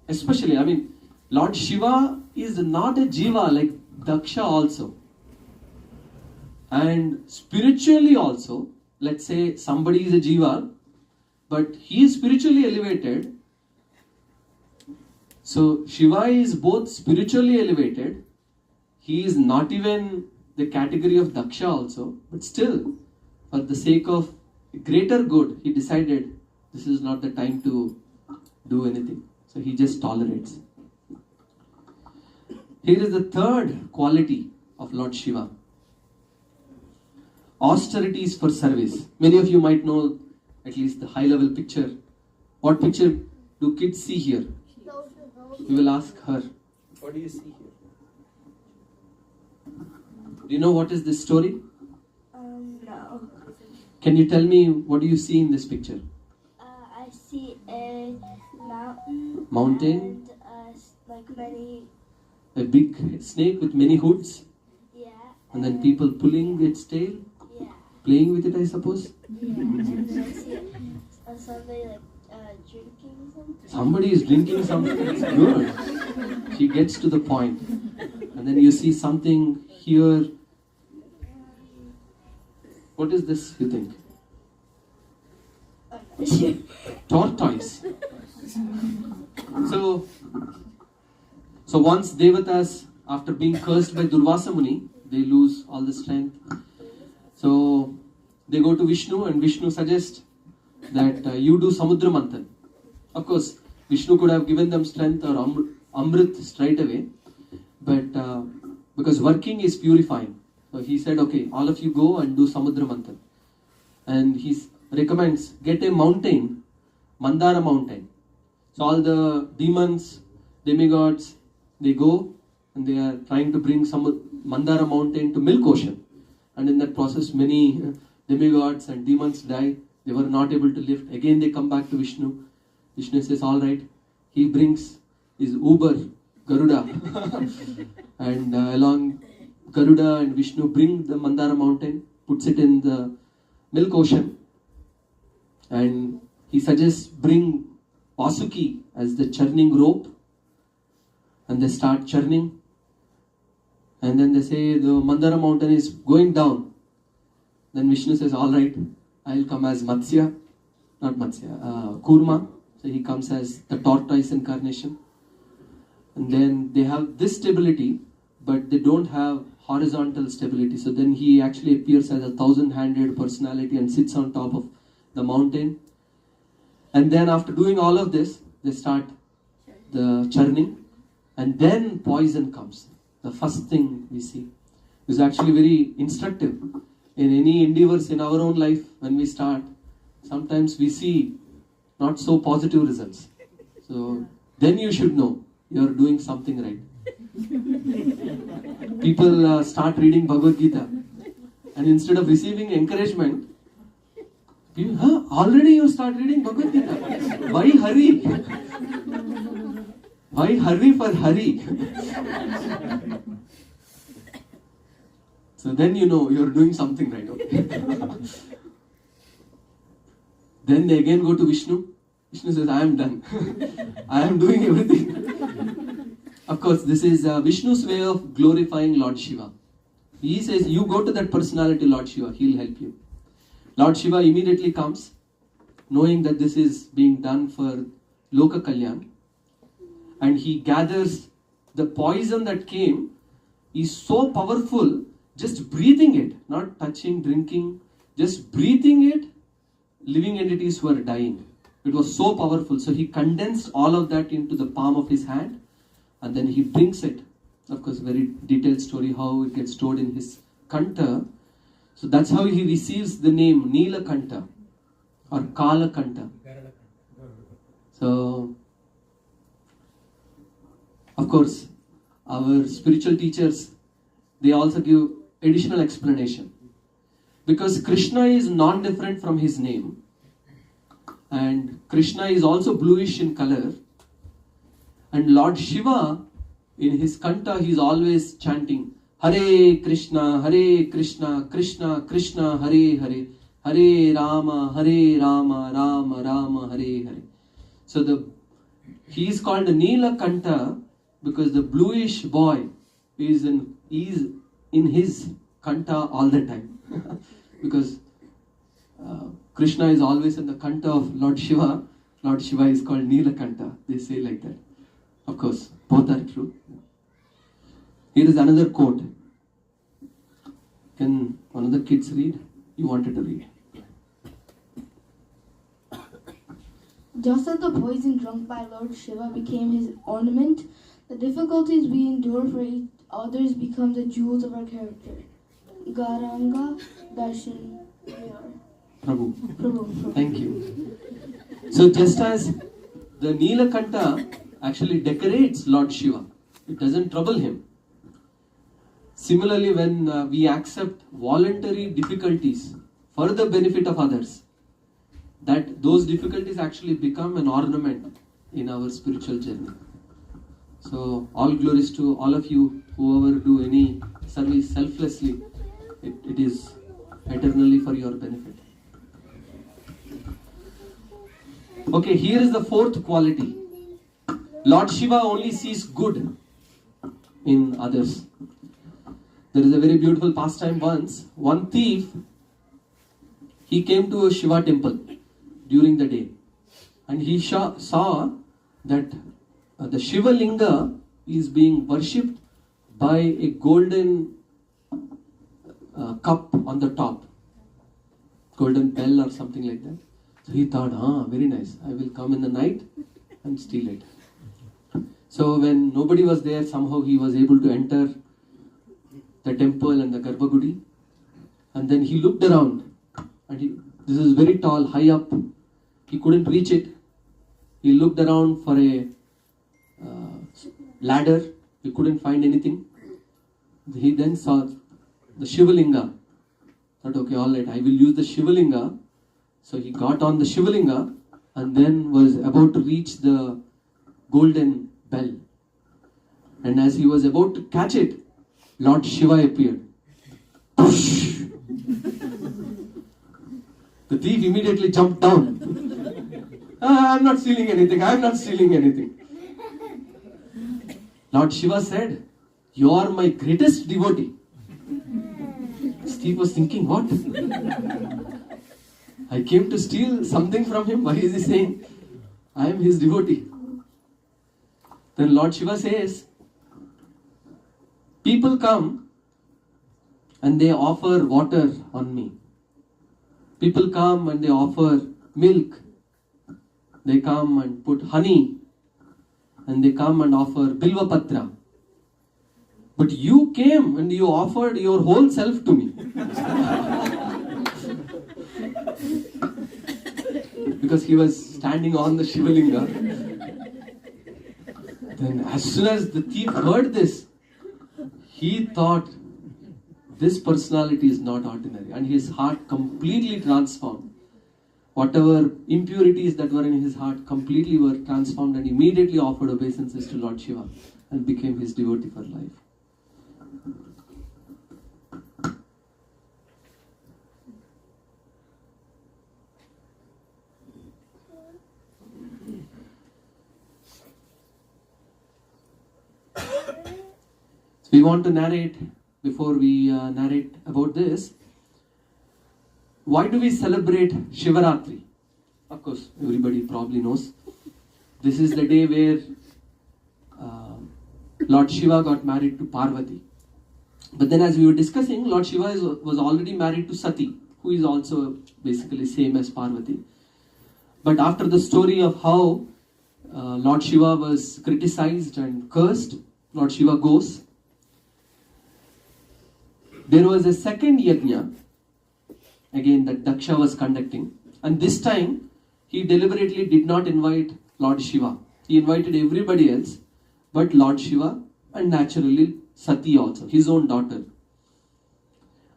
Speaker 1: Especially, Lord Shiva is not a jiva like Daksha also. And spiritually also, let's say somebody is a jiva, but he is spiritually elevated. So Shiva is both spiritually elevated. He is not even the category of Daksha also, but still, for the sake of greater good, he decided this is not the time to do anything. So he just tolerates. Here is the third quality of Lord Shiva. Austerities for service. Many of you might know at least the high level picture. What picture do kids see here? We will ask her. What do you see here? Do you know what is this story?
Speaker 11: No.
Speaker 1: Can you tell me what do you see in this picture?
Speaker 11: I see a mountain.
Speaker 1: Mountain?
Speaker 11: And like many.
Speaker 1: A big snake with many hoods?
Speaker 11: Yeah.
Speaker 1: And then people pulling its tail?
Speaker 11: Yeah.
Speaker 1: Playing with it, I suppose?
Speaker 11: Yeah. And then I see somebody like drinking something.
Speaker 1: Somebody is drinking something. That's good. She gets to the point. And then you see something here. What is this, you think? Tortoise. So once Devatas, after being cursed by Durvasa Muni, they lose all the strength. So they go to Vishnu, and Vishnu suggests that you do Samudra Manthan. Of course, Vishnu could have given them strength or Amrit straight away, but because working is purifying. So he said, okay, all of you go and do Samudra Manthan. And he recommends, get a mountain, Mandara mountain. So all the demons, demigods, they go and they are trying to bring some Mandara mountain to Milk Ocean. And in that process, many demigods and demons die. They were not able to lift. Again, they come back to Vishnu. Vishnu says, all right. He brings his Uber, Garuda. And along Garuda and Vishnu bring the Mandara mountain, puts it in the Milk Ocean. And he suggests bring Vasuki as the churning rope. And they start churning. And then they say the Mandara mountain is going down. Then Vishnu says, all right, I'll come as Matsya. Not Matsya, Kurma. So he comes as the tortoise incarnation. And then they have this stability, but they don't have horizontal stability. So then he actually appears as a 1,000-handed personality and sits on top of the mountain. And then after doing all of this, they start the churning. And then poison comes. The first thing we see is actually very instructive. In any endeavors in our own life, when we start, sometimes we see not so positive results. So then you should know you are doing something right. People start reading Bhagavad Gita, and instead of receiving encouragement, people, already you start reading Bhagavad Gita. Why hurry? Why hurry for hurry? So then you know you're doing something right. Okay. Then they again go to Vishnu. Vishnu says, I am done. I am doing everything. Of course, this is Vishnu's way of glorifying Lord Shiva. He says, you go to that personality, Lord Shiva. He'll help you. Lord Shiva immediately comes, knowing that this is being done for Loka Kalyan. And he gathers the poison that came is so powerful, just breathing it, not touching, drinking, just breathing it, living entities were dying. It was so powerful. So he condensed all of that into the palm of his hand, and then he brings it. Of course, very detailed story how it gets stored in his kanta. So that's how he receives the name Neela Kanta or Kala Kanta. So, of course, our spiritual teachers, they also give additional explanation. Because Krishna is non-different from his name. And Krishna is also bluish in color. And Lord Shiva, in his kanta, he is always chanting, Hare Krishna, Krishna Krishna, Hare Hare, Hare Rama, Rama Rama, Hare Hare. So he is called Neela Kanta because the bluish boy is in his kanta all the time. Because Krishna is always in the kanta of Lord Shiva. Lord Shiva is called Neela Kanta. They say like that. Of course, both are true. Here is another quote. Can one of the kids read? You wanted to read.
Speaker 2: Just as the poison drunk by Lord Shiva became his ornament, the difficulties we endure for others become the jewels of our character. Garanga Darshan
Speaker 1: Prabhu. Thank you. So just as the Neela Kanta actually decorates Lord Shiva, it doesn't trouble him. Similarly, when we accept voluntary difficulties for the benefit of others, that those difficulties actually become an ornament in our spiritual journey. So all glories to all of you, whoever do any service selflessly, it is eternally for your benefit. Okay, here is the fourth quality. Lord Shiva only sees good in others. There is a very beautiful pastime once. One thief, he came to a Shiva temple during the day, and he saw that the Shiva Linga is being worshipped by a golden cup on the top, golden bell or something like that. So he thought, very nice, I will come in the night and steal it. So when nobody was there, somehow he was able to enter the temple and the Garbhagudi, and then he looked around, and this is very tall, high up, he couldn't reach it. He looked around for a ladder, he couldn't find anything. He then saw the Shivalinga. Thought, okay, alright, I will use the Shivalinga. So he got on the Shivalinga and then was about to reach the golden bell. And as he was about to catch it, Lord Shiva appeared. Push! The thief immediately jumped down. I'm not stealing anything, I'm not stealing anything. Lord Shiva said, you are my greatest devotee. Steve was thinking, what? I came to steal something from him. Why is he saying, I am his devotee? Then Lord Shiva says, people come and they offer water on me. People come and they offer milk. They come and put honey. And they come and offer bilva patra. But you came and you offered your whole self to me. Because he was standing on the Shivalinga. Then as soon as the thief heard this, he thought, this personality is not ordinary. And his heart completely transformed. Whatever impurities that were in his heart completely were transformed, and immediately offered obeisances to Lord Shiva and became his devotee for life. So we want to narrate, before we narrate about this, why do we celebrate Shivaratri? Of course, everybody probably knows. This is the day where Lord Shiva got married to Parvati. But then as we were discussing, Lord Shiva was already married to Sati, who is also basically same as Parvati. But after the story of how Lord Shiva was criticized and cursed, Lord Shiva goes. There was a second yajna, again that Daksha was conducting, and this time he deliberately did not invite Lord Shiva. He invited everybody else but Lord Shiva and naturally Sati also, his own daughter.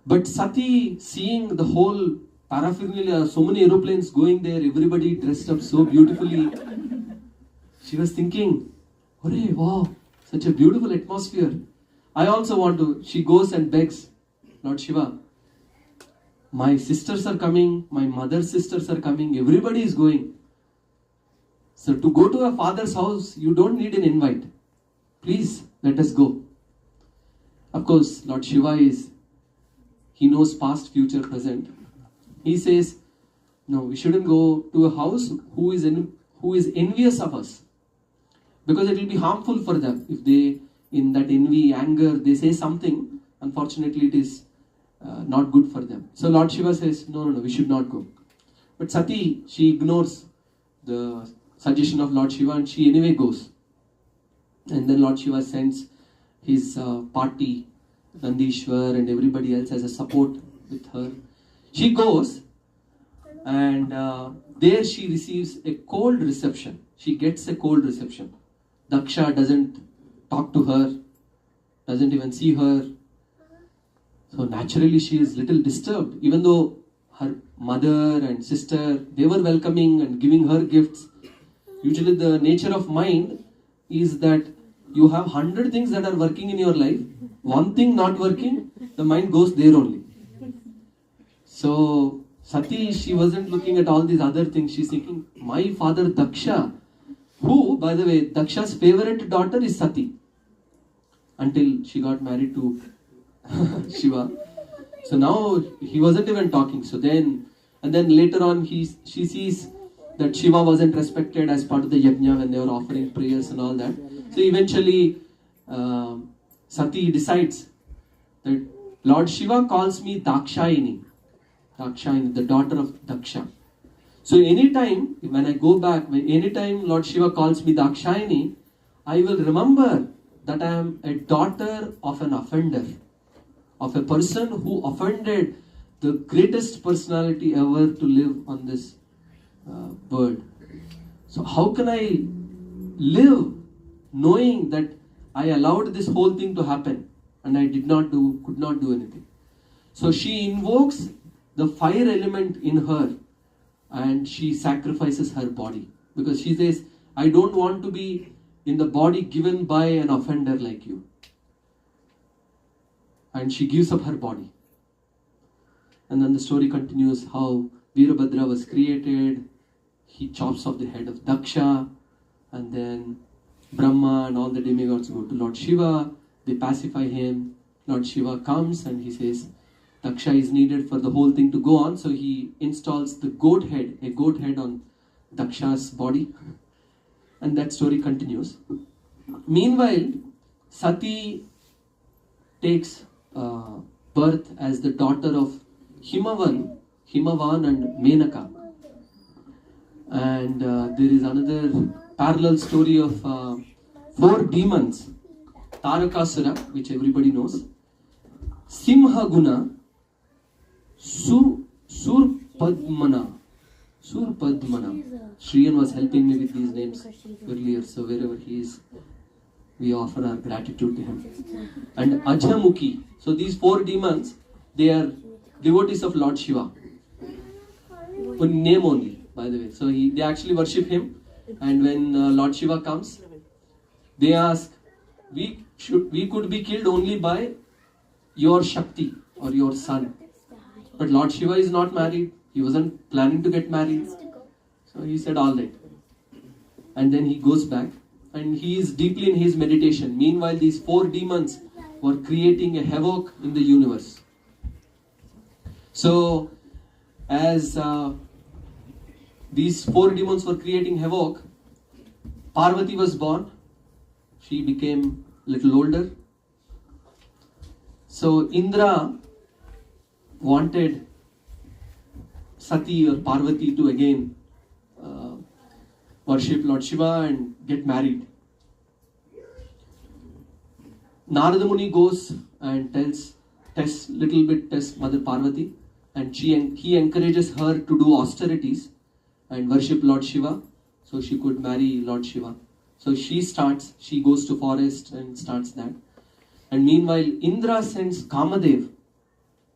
Speaker 1: But Sati, seeing the whole paraphernalia, so many aeroplanes going there, everybody dressed up so beautifully, she was thinking, "Hooray, wow, such a beautiful atmosphere. I also want to." She goes and begs Lord Shiva, "My sisters are coming, my mother's sisters are coming, everybody is going. So to go to a father's house, you don't need an invite. Please, let us go." Of course, Lord Shiva he knows past, future, present. He says, "No, we shouldn't go to a house who is envious of us. Because it will be harmful for them. If they, in that envy, anger, they say something, unfortunately it is not good for them." So Lord Shiva says, no, we should not go. But Sati, she ignores the suggestion of Lord Shiva and she anyway goes. And then Lord Shiva sends his party, Nandishwar and everybody else as a support with her. She goes and there she receives a cold reception. She gets a cold reception. Daksha doesn't talk to her, doesn't even see her. So naturally she is little disturbed, even though her mother and sister, they were welcoming and giving her gifts. Usually the nature of mind is that you have 100 things that are working in your life, one thing not working, the mind goes there only. So Sati, she wasn't looking at all these other things. She's thinking, my father Daksha, who, by the way, Daksha's favorite daughter is Sati, until she got married to Shiva. So now he wasn't even talking. So then, and then later on, she sees that Shiva wasn't respected as part of the yajna when they were offering prayers and all that. So eventually, Sati decides that Lord Shiva calls me Dakshayini, the daughter of Daksha. So anytime, when I go back, anytime Lord Shiva calls me Dakshayini, I will remember that I am a daughter of an offender, of a person who offended the greatest personality ever to live on this world. So how can I live knowing that I allowed this whole thing to happen and I could not do anything? So she invokes the fire element in her and she sacrifices her body, because she says, I don't want to be in the body given by an offender like you. And she gives up her body. And then the story continues how Veerabhadra was created. He chops off the head of Daksha, and then Brahma and all the demigods go to Lord Shiva. They pacify him. Lord Shiva comes and he says Daksha is needed for the whole thing to go on. So he installs the goat head, a goat head on Daksha's body. And that story continues. Meanwhile, Sati takes birth as the daughter of Himavan and Menaka. And there is another parallel story of 4 demons. Tarakasura, which everybody knows. Simhaguna, Surpadmana. Shriyan was helping me with these names earlier, so wherever he is, we offer our gratitude to him. And Ajamukhi. So these 4 demons, they are devotees of Lord Shiva. In name only, by the way. So they actually worship him. And when Lord Shiva comes, they ask, we could be killed only by your Shakti or your son. But Lord Shiva is not married. He wasn't planning to get married. So he said, all right. And then he goes back and he is deeply in his meditation. Meanwhile, these 4 demons were creating a havoc in the universe. So as these 4 demons were creating havoc, Parvati was born. She became a little older. So Indra wanted Sati or Parvati to again worship Lord Shiva and get married. Narada Muni goes and tests Mother Parvati, and he encourages her to do austerities and worship Lord Shiva so she could marry Lord Shiva. So she goes to forest and starts that. And meanwhile, Indra sends Kamadev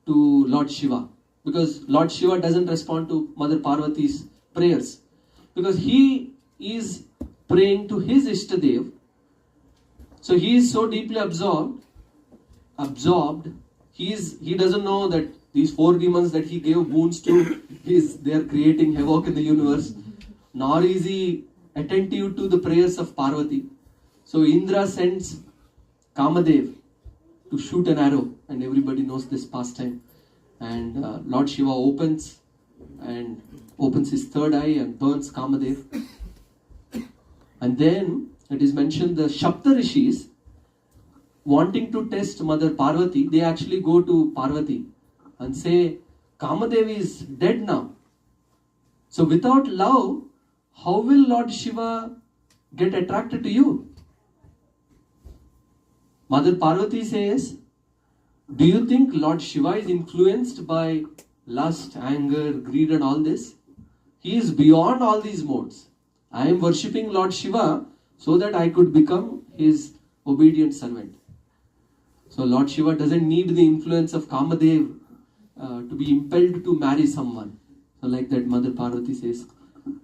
Speaker 1: to Lord Shiva, because Lord Shiva doesn't respond to Mother Parvati's prayers, because he is praying to his Ishtadev. So he is so deeply absorbed, he doesn't know that these 4 demons that he gave boons to, they are creating havoc in the universe, nor is he attentive to the prayers of Parvati. So Indra sends Kamadev to shoot an arrow, and everybody knows this pastime. And Lord Shiva opens his third eye and burns Kamadev. And then it is mentioned the Shapta Rishis, wanting to test Mother Parvati, they actually go to Parvati and say, Kamadev is dead now. So without love, how will Lord Shiva get attracted to you? Mother Parvati says, do you think Lord Shiva is influenced by lust, anger, greed and all this? He is beyond all these modes. I am worshipping Lord Shiva so that I could become his obedient servant. So Lord Shiva doesn't need the influence of Kamadev to be impelled to marry someone. So like that Mother Parvati says,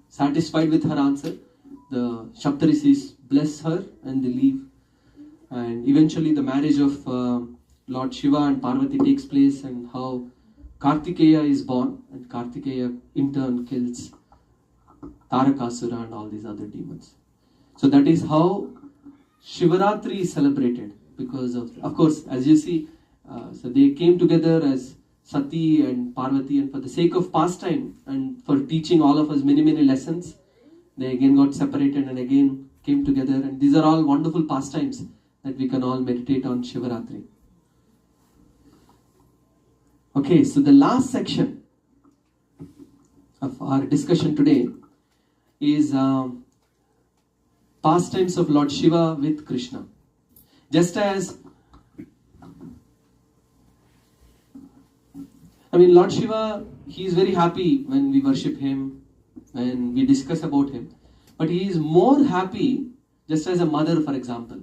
Speaker 1: satisfied with her answer, the Saptarishis bless her and they leave. And eventually the marriage of Lord Shiva and Parvati takes place, and how Kartikeya is born, and Kartikeya in turn kills Tarakasura and all these other demons. So that is how Shivaratri is celebrated, because of course, as you see, so they came together as Sati and Parvati, and for the sake of pastime and for teaching all of us many, many lessons, they again got separated and again came together. And these are all wonderful pastimes that we can all meditate on Shivaratri. Okay, so the last section of our discussion today is pastimes of Lord Shiva with Krishna. Just as Lord Shiva, he is very happy when we worship him, when we discuss about him. But he is more happy, just as a mother, for example.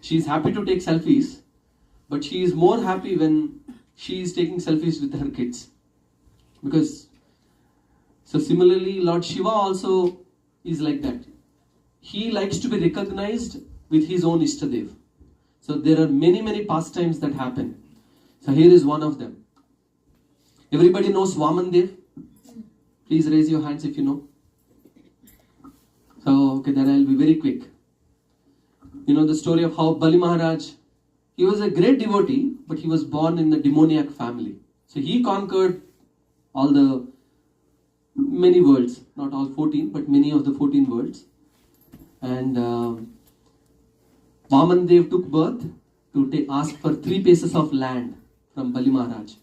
Speaker 1: She is happy to take selfies, but she is more happy when she is taking selfies with her kids. So similarly, Lord Shiva also is like that. He likes to be recognized with his own Ishtadev. So there are many, many pastimes that happen. So here is one of them. Everybody knows Vaman Dev? Please raise your hands if you know. So, okay, then I'll be very quick. You know the story of how Bali Maharaj, he was a great devotee, but he was born in a demoniac family. So he conquered all the many worlds, not all 14, but many of the 14 worlds. And Vaman Dev took birth to ask for 3 pieces of land from Bali Maharaj.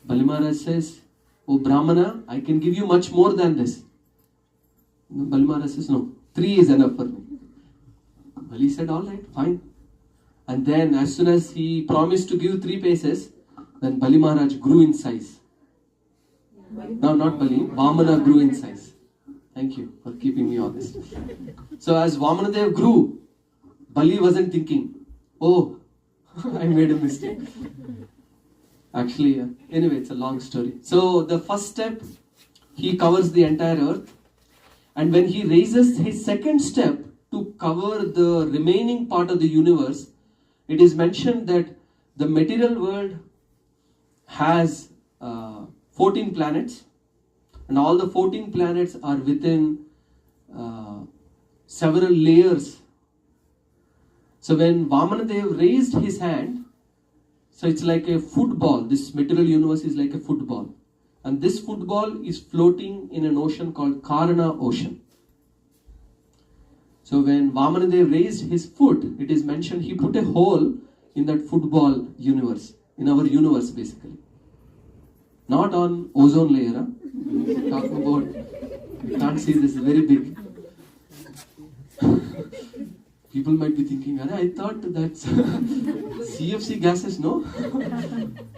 Speaker 1: Bali Maharaj says, "Oh Brahmana, I can give you much more than this." Bali Maharaj says, "No, 3 is enough for me." Bali said, "All right, fine." And then as soon as he promised to give 3 pieces, then Bali Maharaj grew in size. No, not Bali, Vamana grew in size. Thank you for keeping me honest. So as Vamanadev grew, Bali wasn't thinking, "Oh, I made a mistake." Actually, anyway, it's a long story. So the first step, he covers the entire earth. And when he raises his second step to cover the remaining part of the universe, it is mentioned that the material world has 14 planets. And all the 14 planets are within several layers. So when Vamanadev raised his hand, so it's like a football. This material universe is like a football. And this football is floating in an ocean called Karana Ocean. So when Vamanadev raised his foot, it is mentioned he put a hole in that football universe, in our universe basically. Not on ozone layer. Talking about, you can't see this, very big. People might be thinking, I thought that's CFC gases, no?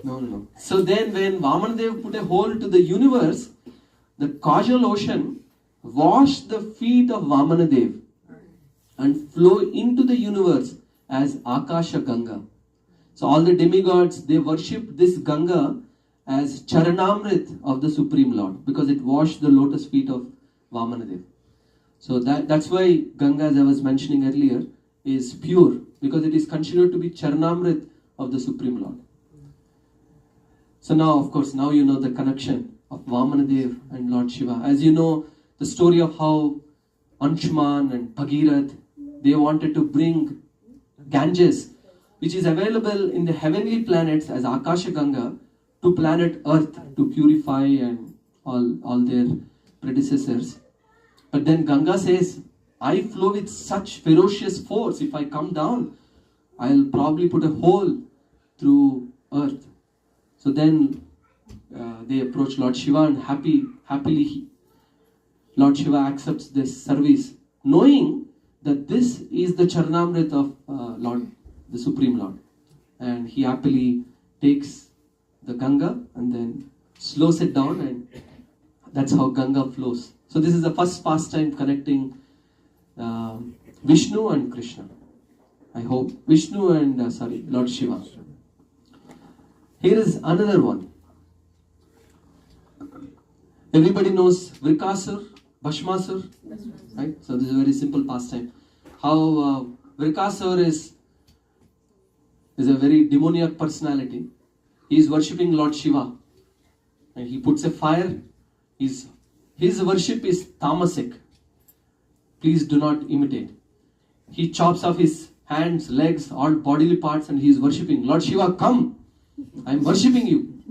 Speaker 1: No. So then when Vamanadev put a hole to the universe, the causal ocean washed the feet of Vamanadev and flow into the universe as Akasha Ganga. So all the demigods, they worship this Ganga as Charanamrit of the Supreme Lord, because it washed the lotus feet of Vamanadev. So that's why Ganga, as I was mentioning earlier, is pure, because it is considered to be Charanamrit of the Supreme Lord. So now, of course, now you know the connection of Vamanadev and Lord Shiva. As you know, the story of how Anshuman and Bhagirath, they wanted to bring Ganges, which is available in the heavenly planets as Akasha Ganga, to planet Earth to purify and all their predecessors. But then Ganga says, "I flow with such ferocious force. If I come down, I'll probably put a hole through earth." So then they approach Lord Shiva, and happily Lord Shiva accepts this service, knowing that this is the Charanamrit of Lord, the Supreme Lord. And he happily takes the Ganga and then slows it down, and that's how Ganga flows. So this is the first pastime connecting Vishnu and Krishna. I hope Vishnu and Lord Shiva. Here is another one. Everybody knows Vrikasur, Bhashmasur, right? So this is a very simple pastime. How Vrikasur is a very demoniac personality. He is worshipping Lord Shiva, and he puts a fire. His worship is tamasic. Please do not imitate. He chops off his hands, legs, all bodily parts, and he is worshipping. Lord Shiva, come! I am worshipping you.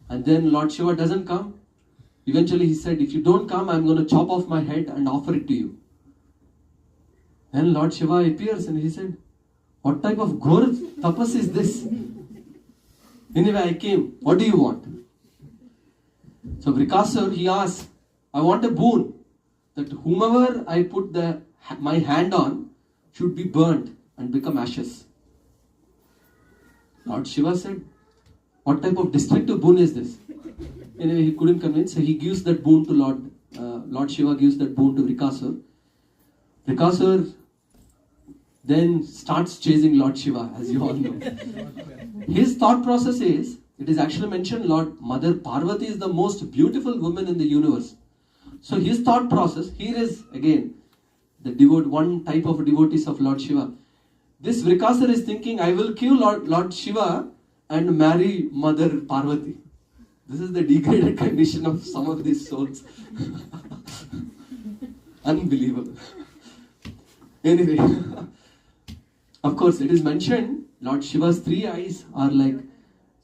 Speaker 1: And then Lord Shiva doesn't come. Eventually he said, if you don't come, I am going to chop off my head and offer it to you. Then Lord Shiva appears and he said, what type of ghor tapas is this? Anyway, I came. What do you want? So Vrikasur, he asked, I want a boon that whomever I put my hand on should be burnt and become ashes. Lord Shiva said, what type of destructive boon is this? Anyway, he couldn't convince, so he gives that boon to Lord Shiva gives that boon to Vrikasur. Vrikasur then starts chasing Lord Shiva, as you all know. His thought process is, it is actually mentioned, Mother Parvati is the most beautiful woman in the universe. So his thought process, here is again, one type of devotees of Lord Shiva. This Vrikasur is thinking, I will kill Lord Shiva and marry Mother Parvati. This is the degraded condition of some of these souls. Unbelievable. Anyway, of course, it is mentioned, Lord Shiva's 3 eyes are like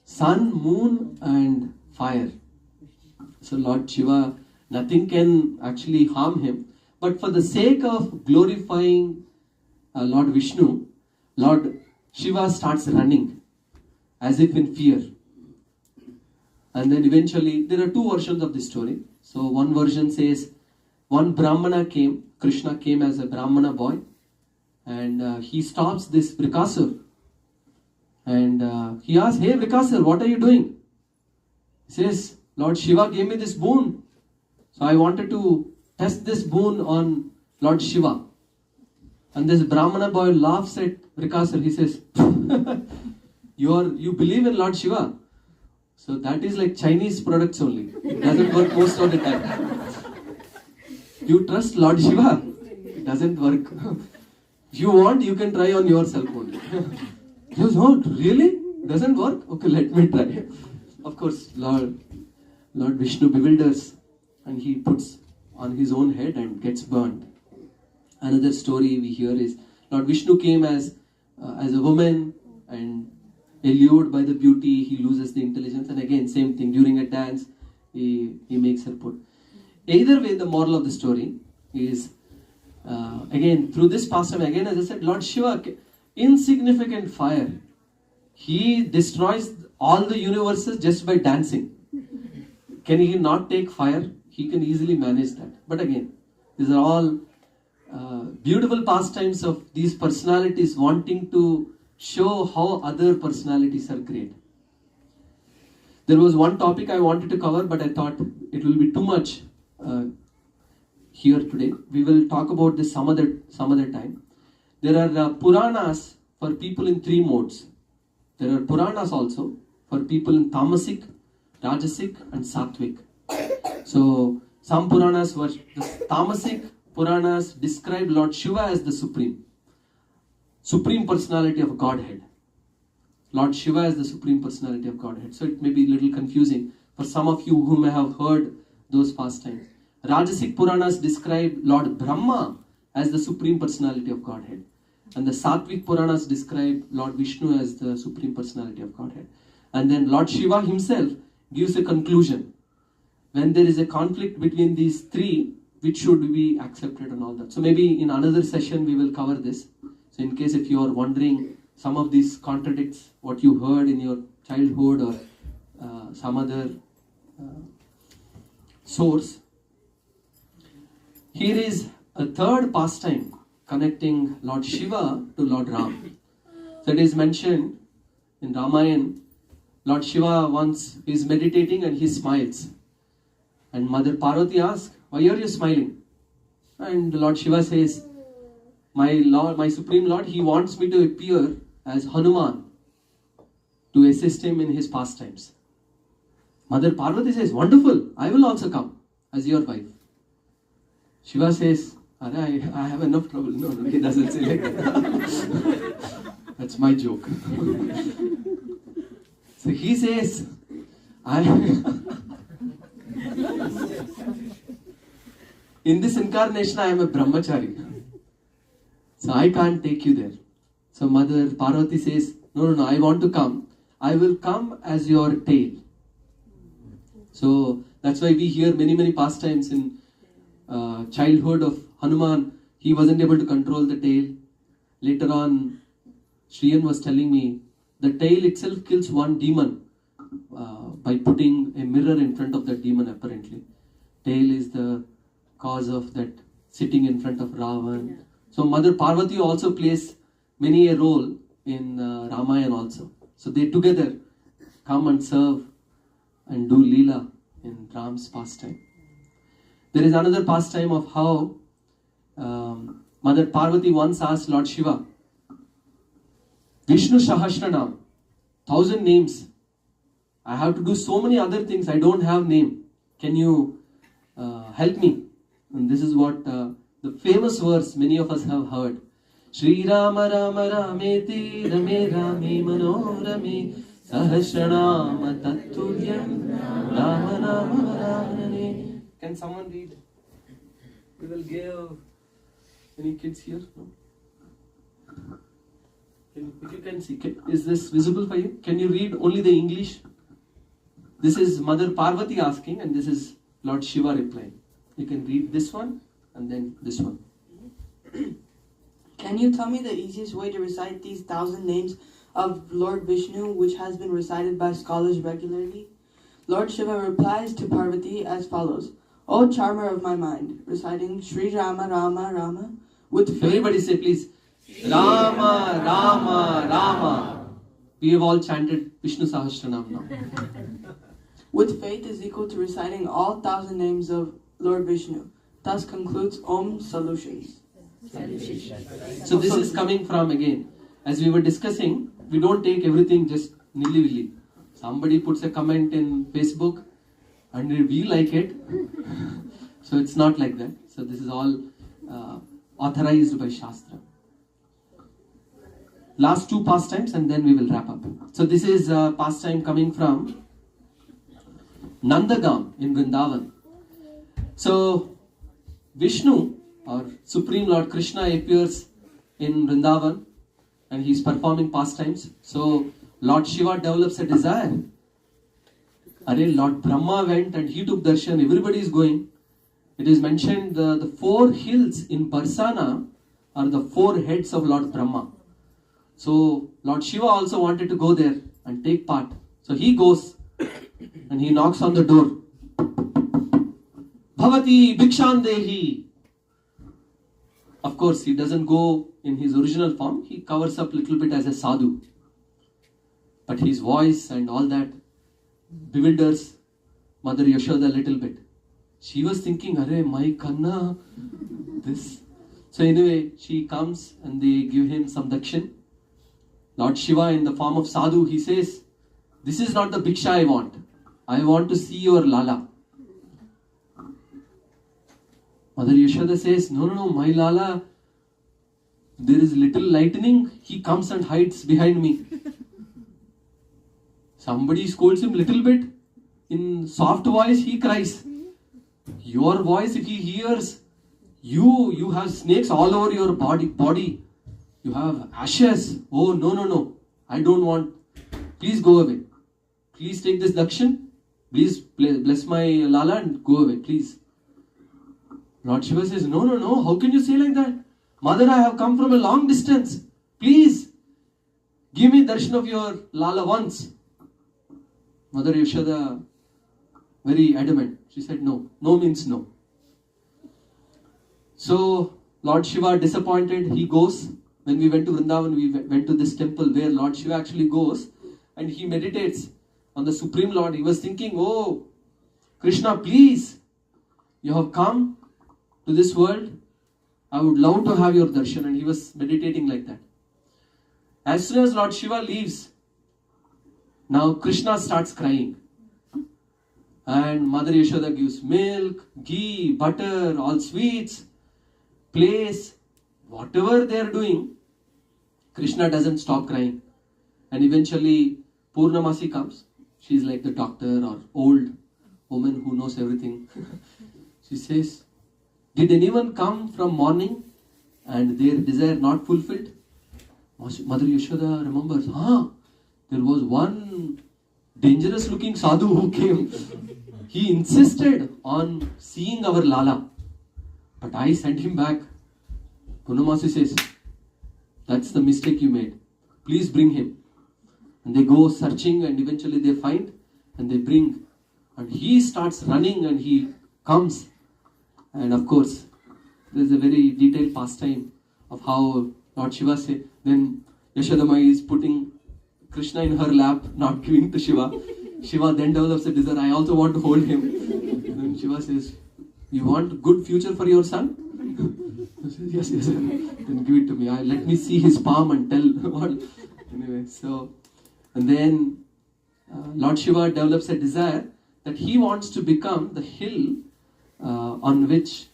Speaker 1: sun, moon and fire. So Lord Shiva, nothing can actually harm him. But for the sake of glorifying Lord Vishnu, Lord Shiva starts running as if in fear. And then eventually, there are 2 versions of this story. So one version says, one Brahmana came, Krishna came as a Brahmana boy, and he stops this Vrikasur. And he asks, hey Vrikasur, what are you doing? He says, Lord Shiva gave me this boon. So I wanted to test this boon on Lord Shiva. And this Brahmana boy laughs at Vrikasur. He says, you believe in Lord Shiva? So that is like Chinese products only. It doesn't work most of the time. You trust Lord Shiva? It doesn't work. If you want, you can try on yourself only. He goes, oh, really? Doesn't work? Okay, let me try. Of course, Lord Vishnu bewilders and he puts on his own head and gets burned. Another story we hear is Lord Vishnu came as a woman, and allured by the beauty, he loses the intelligence. And again, same thing, during a dance, he makes her put. Either way, the moral of the story is, again, through this pastime, again, as I said, Lord Shiva, insignificant fire. He destroys all the universes just by dancing. Can he not take fire? He can easily manage that. But again, these are all beautiful pastimes of these personalities wanting to show how other personalities are great. There was one topic I wanted to cover, but I thought it will be too much here today. We will talk about this some other time. There are Puranas for people in 3 modes. There are Puranas also for people in Tamasic, Rajasic and Sattvic. So some Puranas were the Tamasic Puranas describe Lord Shiva as the supreme personality of Godhead. Lord Shiva is the supreme personality of Godhead. So it may be a little confusing for some of you who may have heard those pastimes. Rajasic Puranas describe Lord Brahma as the supreme personality of Godhead. And the Sattvic Puranas describe Lord Vishnu as the supreme personality of Godhead. And then Lord Shiva himself gives a conclusion. When there is a conflict between these 3, which should be accepted and all that. So maybe in another session we will cover this. So in case if you are wondering, some of these contradicts what you heard in your childhood or some other source. Here is a third pastime connecting Lord Shiva to Lord Ram. So it is mentioned in Ramayana, Lord Shiva once is meditating and he smiles. And Mother Parvati asks, why are you smiling? And Lord Shiva says, my Lord, my Supreme Lord, he wants me to appear as Hanuman to assist him in his pastimes. Mother Parvati says, wonderful, I will also come as your wife. Shiva says, I have enough trouble. No, he doesn't say like that. That's my joke. So he says, in this incarnation I am a brahmachari. So I can't take you there. So Mother Parvati says, no, I want to come. I will come as your tail. So that's why we hear many pastimes in childhood of Hanuman. He wasn't able to control the tail. Later on, Shriyan was telling me, the tail itself kills one demon by putting a mirror in front of that demon apparently. Tail is the cause of that sitting in front of Ravan. So Mother Parvati also plays many a role in Ramayana also. So they together come and serve and do Leela in Ram's pastime. There is another pastime of how Mother Parvati once asked Lord Shiva, Vishnu Sahasranam, 1,000 names. I have to do so many other things. I don't have name. Can you help me? And this is what the famous verse many of us have heard. Shri Rama Rama Rameti Rame Rame Manorame Sahasranama Tattulyam Rama Rama Rame. Can someone read? We will give any kids here? No? If you can see, is this visible for you? Can you read only the English? This is Mother Parvati asking and this is Lord Shiva replying. You can read this one and then this one.
Speaker 12: Can you tell me the easiest way to recite these 1,000 names of Lord Vishnu, which has been recited by scholars regularly? Lord Shiva replies to Parvati as follows. O charmer of my mind, reciting Sri Rama Rama Rama with faith.
Speaker 1: Everybody say please, Rama Rama Rama. We have all chanted Vishnu Sahasranam now.
Speaker 12: With faith is equal to reciting all 1,000 names of Lord Vishnu. Thus concludes Om Solutions.
Speaker 1: So this is coming from, again, as we were discussing, we don't take everything just nilly-willy. Somebody puts a comment in Facebook and we like it. So it's not like that. So this is all authorized by Shastra. Last two pastimes and then we will wrap up. So this is a pastime coming from Nandagam in Vrindavan. So Vishnu or Supreme Lord Krishna appears in Vrindavan and he is performing pastimes. So Lord Shiva develops a desire. Lord Brahma went and he took darshan. Everybody is going. It is mentioned the 4 hills in Barsana are the 4 heads of Lord Brahma. So Lord Shiva also wanted to go there and take part. So he goes and he knocks on the door. Bhavati Bhikshandehi. Of course, he doesn't go in his original form. He covers up a little bit as a sadhu. But his voice and all that bewilders Mother Yashoda a little bit. She was thinking, Arey, my Kanna, this. So anyway, she comes and they give him some dakshin. Lord Shiva in the form of sadhu, he says, this is not the bhiksha I want. I want to see your Lala. Mother Yashoda says, no, my Lala, there is little lightning. He comes and hides behind me. Somebody scolds him little bit. In soft voice, he cries. Your voice, if he hears, you have snakes all over your body. You have ashes. Oh, no. I don't want. Please go away. Please take this dakshin. Please bless my Lala and go away, please. Lord Shiva says, no. How can you say like that? Mother, I have come from a long distance. Please, give me darshan of your Lala once. Mother Yashoda, very adamant. She said, no. No means no. So, Lord Shiva disappointed. He goes. When we went to Vrindavan, we went to this temple where Lord Shiva actually goes and he meditates on the Supreme Lord. He was thinking, oh, Krishna, please, you have come to this world. I would love to have your darshan. And he was meditating like that. As soon as Lord Shiva leaves, Now Krishna starts crying. And Mother Yashoda gives milk, ghee, butter, all sweets, place, whatever they are doing. Krishna doesn't stop crying. And eventually Purnamasi comes. She's like the doctor or old woman who knows everything. She says, did anyone come from morning and their desire not fulfilled? Mother Yashoda remembers, there was one dangerous looking sadhu who came. He insisted on seeing our Lala. But I sent him back. Purnamasi says, that's the mistake you made. Please bring him. And they go searching and eventually they find and they bring. And he starts running and he comes. And of course, there is a very detailed pastime of how Lord Shiva says, then Yashodamai is putting Krishna in her lap, not giving to Shiva. Shiva then develops a desire, I also want to hold him. And then Shiva says, you want good future for your son? He says, yes, yes, then give it to me. Let me see his palm and tell what. Anyway, so, and then Lord Shiva develops a desire that he wants to become the hill on which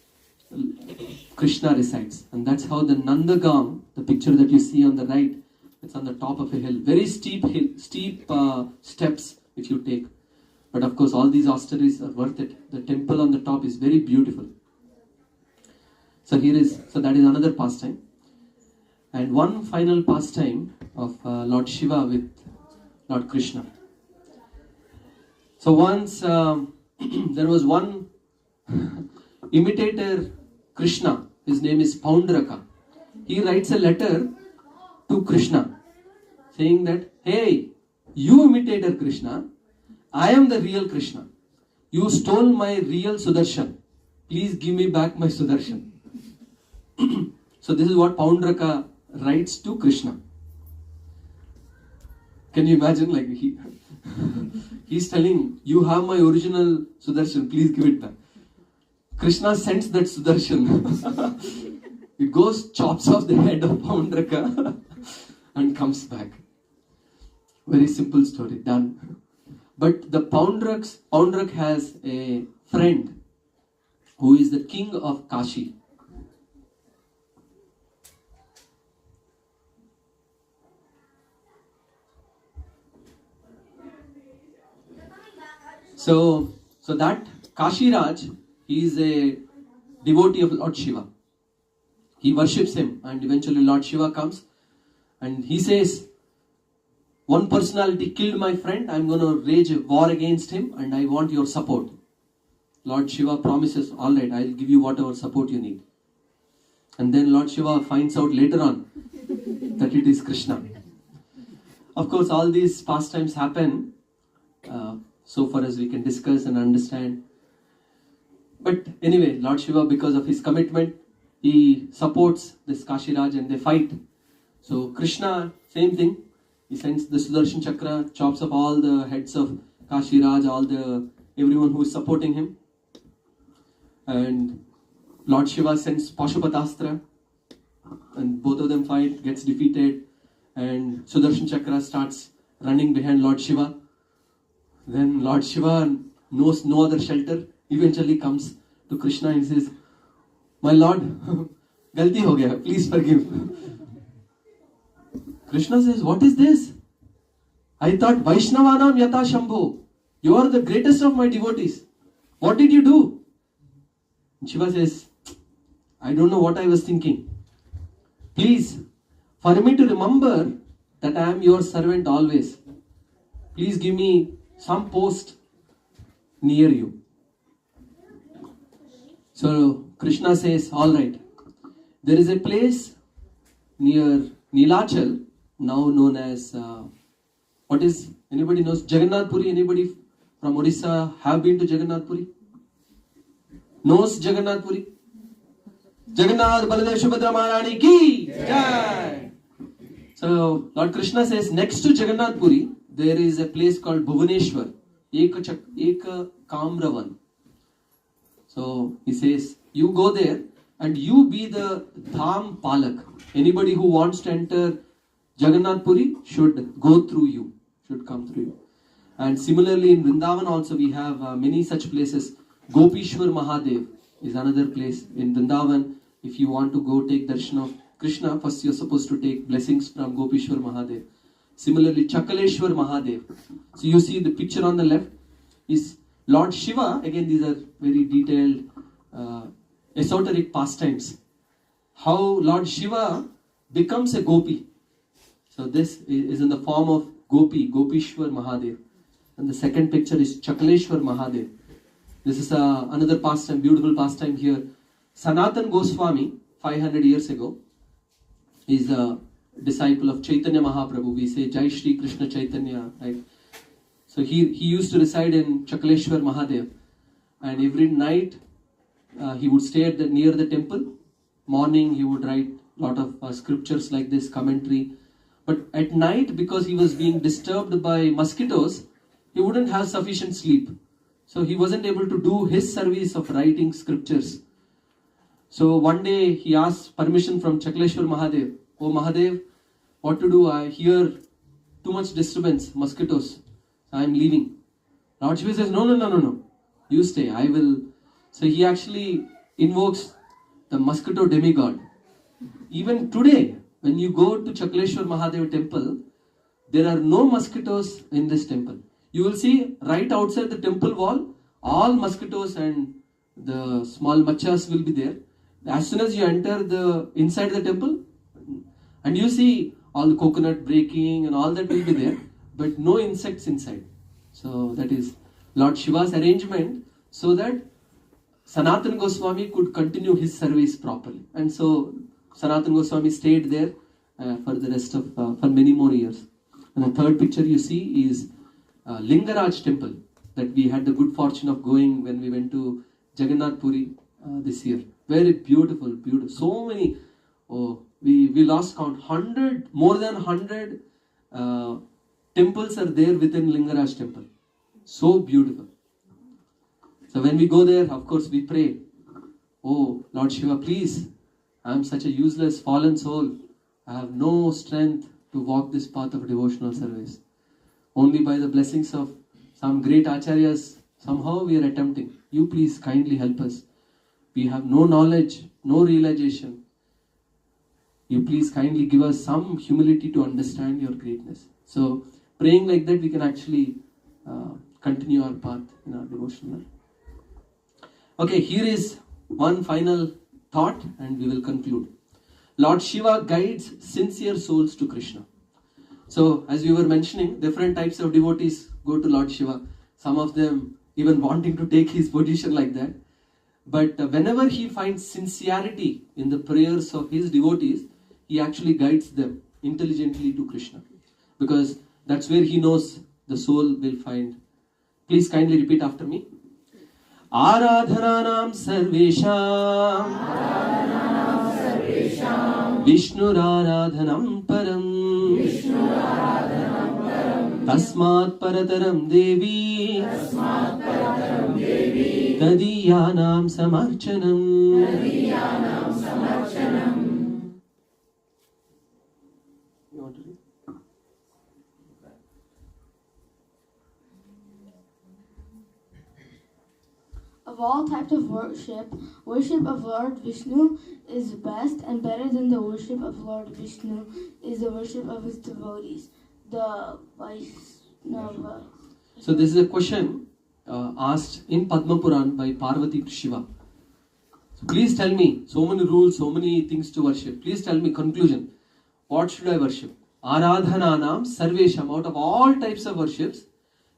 Speaker 1: Krishna resides. And that's how the Nandagam, the picture that you see on the right, it's on the top of a hill. Very steep hill, steep steps if you take. But of course all these austerities are worth it. The temple on the top is very beautiful. So that is another pastime. And one final pastime of Lord Shiva with Lord Krishna. So once there was one imitator Krishna, his name is Paundraka. He writes a letter to Krishna saying that, hey, you imitator Krishna, I am the real Krishna. You stole my real Sudarshan. Please give me back my Sudarshan. So this is what Paundraka writes to Krishna. Can you imagine, like he's telling, you have my original Sudarshan, please give it back. Krishna sends that Sudarshan. It goes, chops off the head of Paundraka and comes back. Very simple story, done. But the Paundrak has a friend who is the king of Kashi. So that Kashiraj, he is a devotee of Lord Shiva. He worships him, and eventually Lord Shiva comes and he says, one personality killed my friend, I'm going to wage a war against him and I want your support. Lord Shiva promises, alright, I'll give you whatever support you need. And then Lord Shiva finds out later on that it is Krishna. Of course, all these pastimes happen so far as we can discuss and understand. But anyway, Lord Shiva, because of his commitment, he supports this Kashiraj and they fight. So Krishna, same thing. He sends the Sudarshan Chakra, chops off all the heads of Kashiraj, everyone who is supporting him. And Lord Shiva sends Pashupatastra, and both of them fight, gets defeated, and Sudarshan Chakra starts running behind Lord Shiva. Then Lord Shiva knows no other shelter, eventually comes to Krishna and says, my Lord, galti ho gaya, please forgive. Krishna says, what is this? I thought Vaishnavanam Yata Shambho. You are the greatest of my devotees. What did you do? And Shiva says, I don't know what I was thinking. Please, for me to remember that I am your servant always, please give me some post near you. So Krishna says, alright, there is a place near Nilachal, now known as, anybody knows Jagannath Puri? Anybody from Odisha have been to Jagannath Puri? Knows Jagannath Puri? Jagannath Baladev Subhadra Maharani ki Jai! So Lord Krishna says, next to Jagannath Puri, there is a place called Bhuvaneshwar, Eka Kamravan. So he says, you go there and you be the Dham Palak. Anybody who wants to enter Jagannath Puri should go through you, should come through you. And similarly in Vrindavan also we have many such places. Gopishwar Mahadev is another place in Vrindavan. If you want to go take darshan of Krishna, first you're supposed to take blessings from Gopishwar Mahadev. Similarly, Chakaleshwar Mahadev. So you see the picture on the left is Lord Shiva. Again, these are very detailed, esoteric pastimes. How Lord Shiva becomes a gopi. So this is in the form of Gopi, Gopishwar Mahadev. And the second picture is Chakaleshwar Mahadev. This is another pastime, beautiful pastime here. Sanatan Goswami, 500 years ago, is a disciple of Chaitanya Mahaprabhu. We say Jai Shri Krishna Chaitanya, right? So he used to reside in Chakaleshwar Mahadev, and every night he would stay near the temple. Morning he would write a lot of scriptures like this, commentary. But at night, because he was being disturbed by mosquitoes, he wouldn't have sufficient sleep. So he wasn't able to do his service of writing scriptures. So one day he asked permission from Chakaleshwar Mahadev. Oh Mahadev, what to do? I hear too much disturbance, mosquitoes. I am leaving. Lord Shiva says, no. You stay, I will. So he actually invokes the mosquito demigod. Even today, when you go to Chakaleshwar Mahadev temple, there are no mosquitoes in this temple. You will see right outside the temple wall, all mosquitoes and the small machas will be there. As soon as you enter inside the temple, and you see all the coconut breaking and all that will be there, but no insects inside. So that is Lord Shiva's arrangement so that Sanatan Goswami could continue his service properly. And so Sanatan Goswami stayed there for the rest of, for many more years. And the third picture you see is Lingaraj temple that we had the good fortune of going when we went to Jagannath Puri this year. Very beautiful. So many, we lost count, more than 100 temples are there within Lingaraj temple. So beautiful. So when we go there, of course we pray, oh Lord Shiva, please, I am such a useless fallen soul. I have no strength to walk this path of devotional service. Only by the blessings of some great acharyas, somehow we are attempting. You please kindly help us. We have no knowledge, no realization. You please kindly give us some humility to understand your greatness. So praying like that, we can actually continue our path in our devotional life. Okay, here is one final thought and we will conclude. Lord Shiva guides sincere souls to Krishna. So as we were mentioning, different types of devotees go to Lord Shiva. Some of them even wanting to take his position like that. But whenever he finds sincerity in the prayers of his devotees, he actually guides them intelligently to Krishna. Because that's where he knows the soul will find. Please kindly repeat after me. Aradhananam sarvesham Vishnuradhanam param Tasmat parataram devi Tadiyanam samarchanam. You want to read?
Speaker 2: Of all types of worship of Lord Vishnu is best, and better than the worship of Lord Vishnu is the worship of his devotees, the Vaishnava.
Speaker 1: So this is a question asked in Padma Puran by Parvati to Shiva. So please tell me, so many rules, so many things to worship. Please tell me conclusion. What should I worship? Aradhananam sarvesham, out of all types of worships,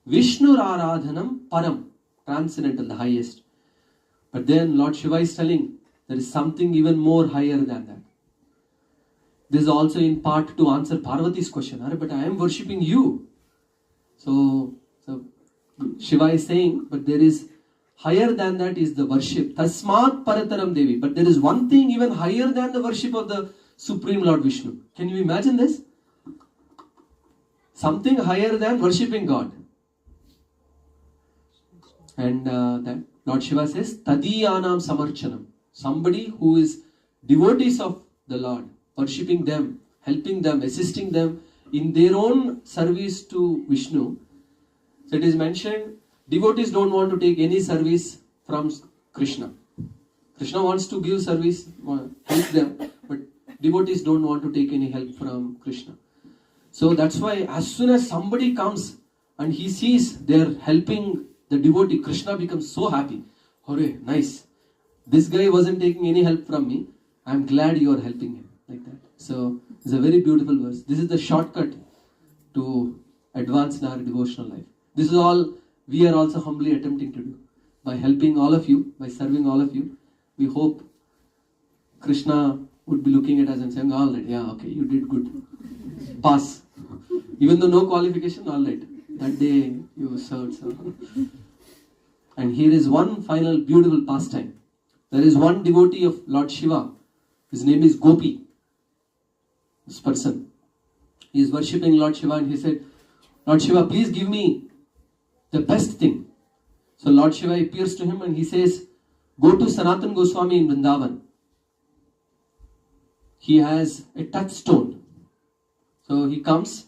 Speaker 1: Vishnu Aradhanam param, transcendental, the highest. But then Lord Shiva is telling there is something even more higher than that. This is also in part to answer Parvati's question. But I am worshipping you. So Shiva is saying, but there is higher than that is the worship. Tasmat parataram devi. But there is one thing even higher than the worship of the Supreme Lord Vishnu. Can you imagine this? Something higher than worshipping God. And that Lord Shiva says, Tadiyanam samarchanam. Somebody who is devotees of the Lord, worshipping them, helping them, assisting them in their own service to Vishnu, So it is mentioned, devotees don't want to take any service from Krishna. Krishna wants to give service, help them, but devotees don't want to take any help from Krishna. So that's why as soon as somebody comes and he sees they're helping the devotee, Krishna becomes so happy. Hooray, nice. This guy wasn't taking any help from me. I'm glad you are helping him. Like that. So it's a very beautiful verse. This is the shortcut to advance in our devotional life. This is all we are also humbly attempting to do. By helping all of you, by serving all of you, we hope Krishna would be looking at us and saying, all right, yeah, okay, you did good. Pass. Even though no qualification, all right. That day you served. So. And here is one final beautiful pastime. There is one devotee of Lord Shiva. His name is Gopi. This person. He is worshipping Lord Shiva and he said, Lord Shiva, please give me the best thing. So Lord Shiva appears to him and he says, go to Sanatan Goswami in Vrindavan. He has a touchstone. So he comes,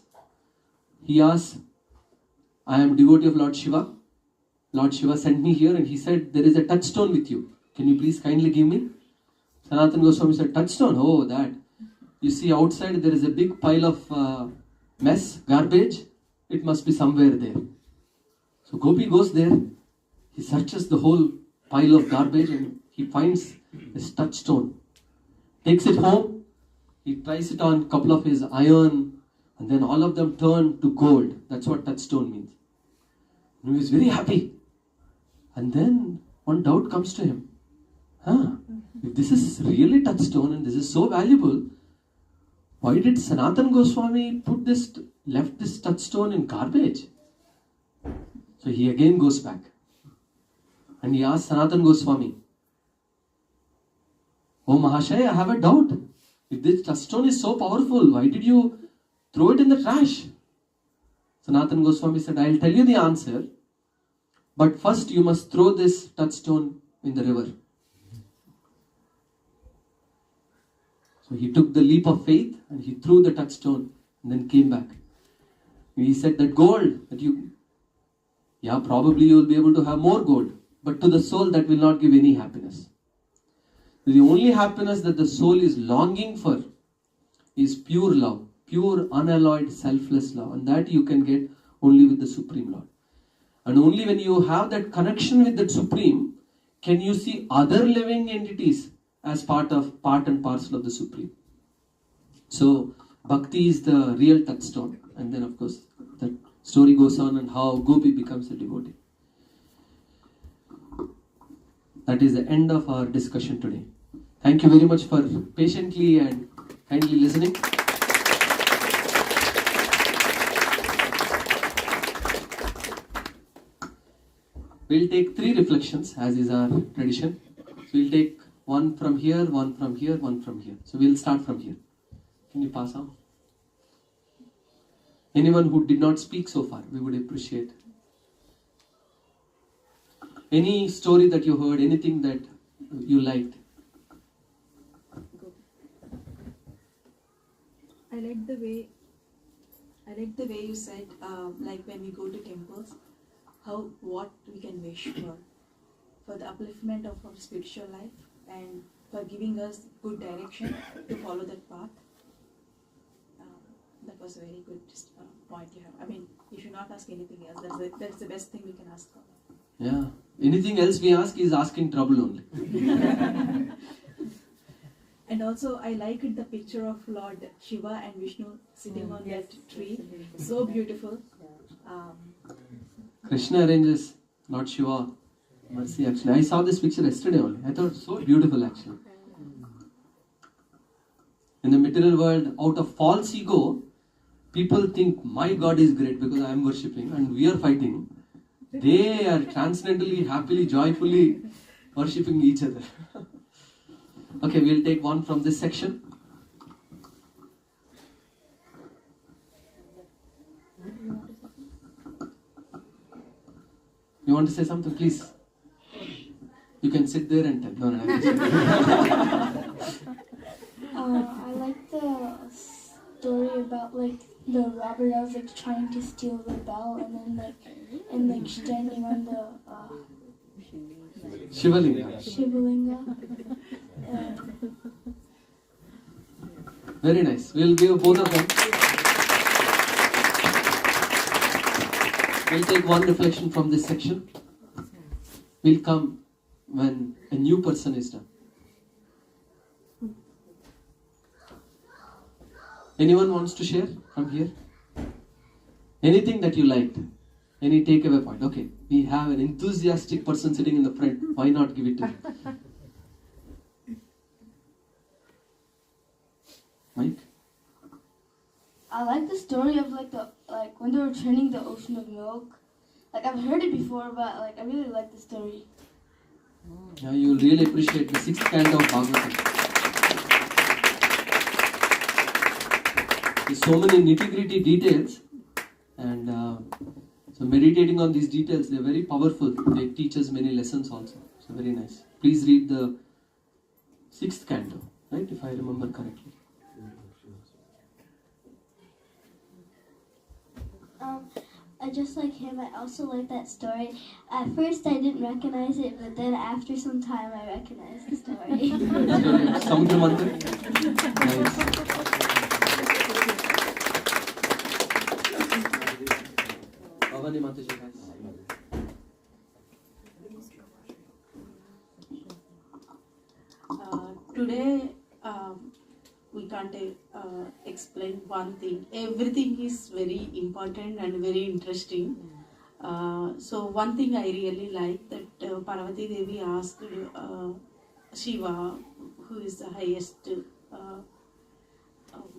Speaker 1: he asks, I am devotee of Lord Shiva. Lord Shiva sent me here and he said, there is a touchstone with you. Can you please kindly give me? Sanatan Goswami said, touchstone? Oh, that. You see outside there is a big pile of mess, garbage. It must be somewhere there. So Gopi goes there. He searches the whole pile of garbage and he finds this touchstone. Takes it home. He tries it on a couple of his iron and then all of them turn to gold. That's what touchstone means. And he is very happy. And then one doubt comes to him. If this is really touchstone and this is so valuable, why did Sanatan Goswami left this touchstone in garbage? So he again goes back. And he asks Sanatan Goswami, Oh Mahashaya, I have a doubt. If this touchstone is so powerful, why did you throw it in the trash? Sanatan Goswami said, I'll tell you the answer. But first you must throw this touchstone in the river. So he took the leap of faith and he threw the touchstone and then came back. He said that gold that probably you will be able to have more gold. But to the soul that will not give any happiness. The only happiness that the soul is longing for is pure love. Pure, unalloyed, selfless love. And that you can get only with the Supreme Lord. And only when you have that connection with that Supreme, can you see other living entities as part and parcel of the Supreme. So, Bhakti is the real touchstone. And then of course, the story goes on and how Gopi becomes a devotee. That is the end of our discussion today. Thank you very much for patiently and kindly listening. We'll take 3 reflections as is our tradition. So we'll take one from here, one from here, one from here. So we'll start from here. Can you pass on? Anyone who did not speak so far, we would appreciate. Any story that you heard, anything that you liked?
Speaker 6: I like the way you said, like when we go to temples, what we can wish for the upliftment of our spiritual life and for giving us good direction to follow that path. That was a very good point you have. I mean, you should not ask anything else. That's the best thing we can ask for.
Speaker 1: Yeah. Anything else we ask is asking trouble only.
Speaker 6: And also, I liked the picture of Lord Shiva and Vishnu sitting on that tree. So beautiful.
Speaker 1: Krishna arranges Lord Shiva. Mercy, actually. I saw this picture yesterday only. I thought it was so beautiful actually. In the material world, out of false ego, people think my God is great because I am worshipping and we are fighting. They are transcendently, happily, joyfully worshipping each other. Okay, we'll take one from this section. You want to say something, please? You can sit there and tell. No,
Speaker 11: I like the story about like the robber that was like trying to steal the bell, and then standing on the
Speaker 1: Shivalinga.
Speaker 11: Shivalinga.
Speaker 1: Very nice. We'll give both of them. We'll take one reflection from this section. We'll come when a new person is done. Anyone wants to share from here? Anything that you liked? Any takeaway point? Okay, we have an enthusiastic person sitting in the front. Why not give it to him? Mike?
Speaker 11: I like the story of like when they were training the ocean of milk. Like I've heard it before, but like I really like the story.
Speaker 1: Yeah, you'll really appreciate the 6th canto of Bhagavatam. There's so many nitty-gritty details, and so meditating on these details, they're very powerful. They teach us many lessons also. So very nice. Please read the 6th canto, right? If I remember correctly.
Speaker 11: I just like him. I also like that story. At first, I didn't recognize it, but then after some time, I recognized the story.
Speaker 1: Samudra Manthan. Nice. Bhavani Mataji, guys.
Speaker 3: Today, we can't explain one thing. Everything is very important and very interesting. So one thing I really like that Parvati Devi asked Shiva, who is the highest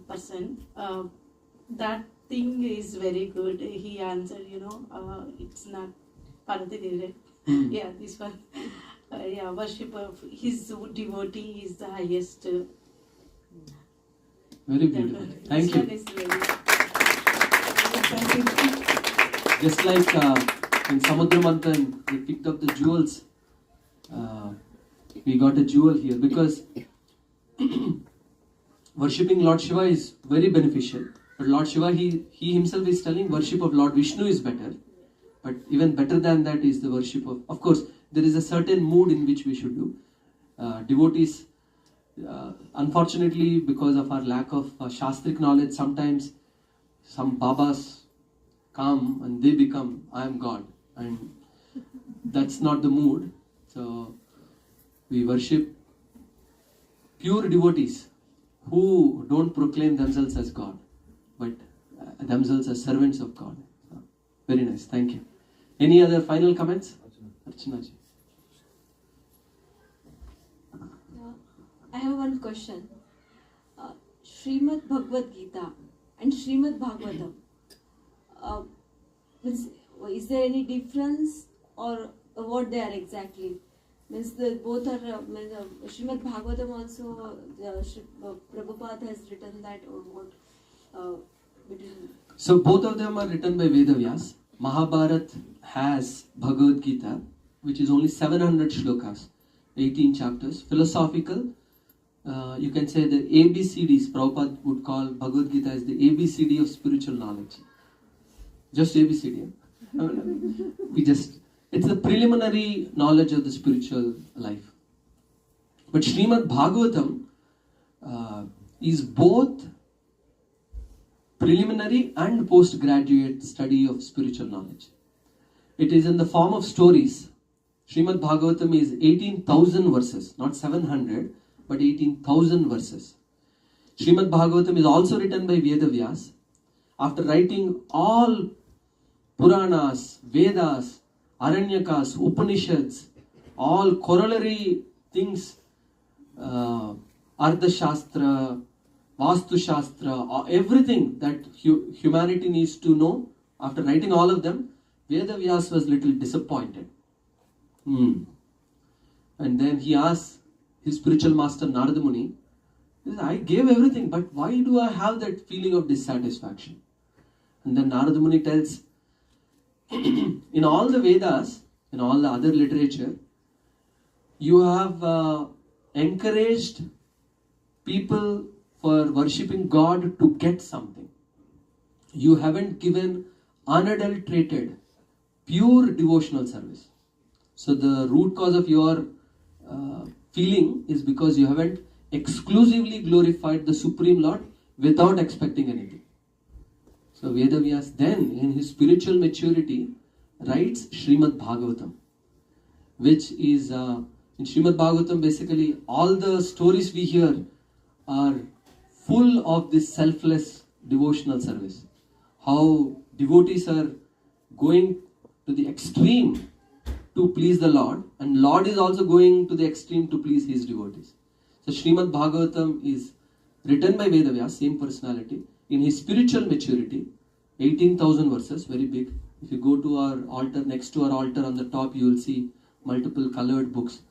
Speaker 3: person, that thing is very good. He answered, it's not Parvati Devi. Yeah, this one. Worship of his devotee is the highest.
Speaker 1: Very beautiful. Thank you. Just like in Samudra Manthan, we picked up the jewels. We got a jewel here because worshipping Lord Shiva is very beneficial. But Lord Shiva, he himself is telling worship of Lord Vishnu is better. But even better than that is the worship of course, there is a certain mood in which we should do. Devotees, unfortunately, because of our lack of Shastric knowledge, sometimes some Babas come and they become, I am God. And that's not the mood. So, we worship pure devotees who don't proclaim themselves as God, but themselves as servants of God. So, very nice. Thank you. Any other final comments? Archana ji.
Speaker 13: I have one question. Srimad Bhagavad Gita and Srimad Bhagavatam. Is there any difference or what they are exactly? Means both are Srimad Bhagavatam also. Prabhupada has written that or what?
Speaker 1: So both of them are written by Vedavyas. Mahabharat has Bhagavad Gita, which is only 700 shlokas, 18 chapters. Philosophical, you can say the ABCDs. Prabhupada would call Bhagavad Gita as the ABCD of spiritual knowledge. Just ABCD. It's the preliminary knowledge of the spiritual life. But Srimad Bhagavatam is both preliminary and postgraduate study of spiritual knowledge. It is in the form of stories. Srimad Bhagavatam is 18,000 verses, not 700, but 18,000 verses. Srimad Bhagavatam is also written by Vedavyas. After writing all Puranas, Vedas, Aranyakas, Upanishads, all corollary things, Ardha Shastra, Vastu Shastra, everything that humanity needs to know, after writing all of them, Vedavyas was little disappointed. And then he asked his spiritual master Narada Muni, I gave everything, but why do I have that feeling of dissatisfaction? And then Narada Muni tells, in all the Vedas, in all the other literature, you have encouraged people for worshipping God to get something. you haven't given unadulterated, pure devotional service. So the root cause of your feeling is because you haven't exclusively glorified the Supreme Lord without expecting anything. So Vedavyas then, in his spiritual maturity, writes Srimad Bhagavatam, which is, in Srimad Bhagavatam, basically all the stories we hear are full of this selfless devotional service. How devotees are going to the extreme to please the Lord, and Lord is also going to the extreme to please his devotees. So Srimad Bhagavatam is written by Vedavyas, same personality, in his spiritual maturity, 18,000 verses, very big. If you go to our altar, next to our altar on the top, you will see multiple colored books.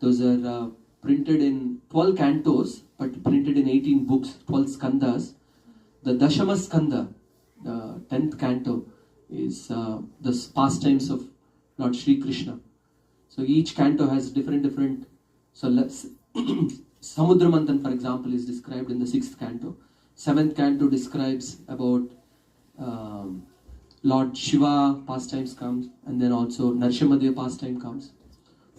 Speaker 1: Those are printed in 12 cantos, but printed in 18 books, 12 skandhas. The Dashama skandha, the 10th canto, is the Pastimes of Lord Shri Krishna. So each canto has different. So Samudra Manthan, for example, is described in the 6th canto. 7th canto describes about Lord Shiva pastimes comes, and then also Narsimhadev pastime comes.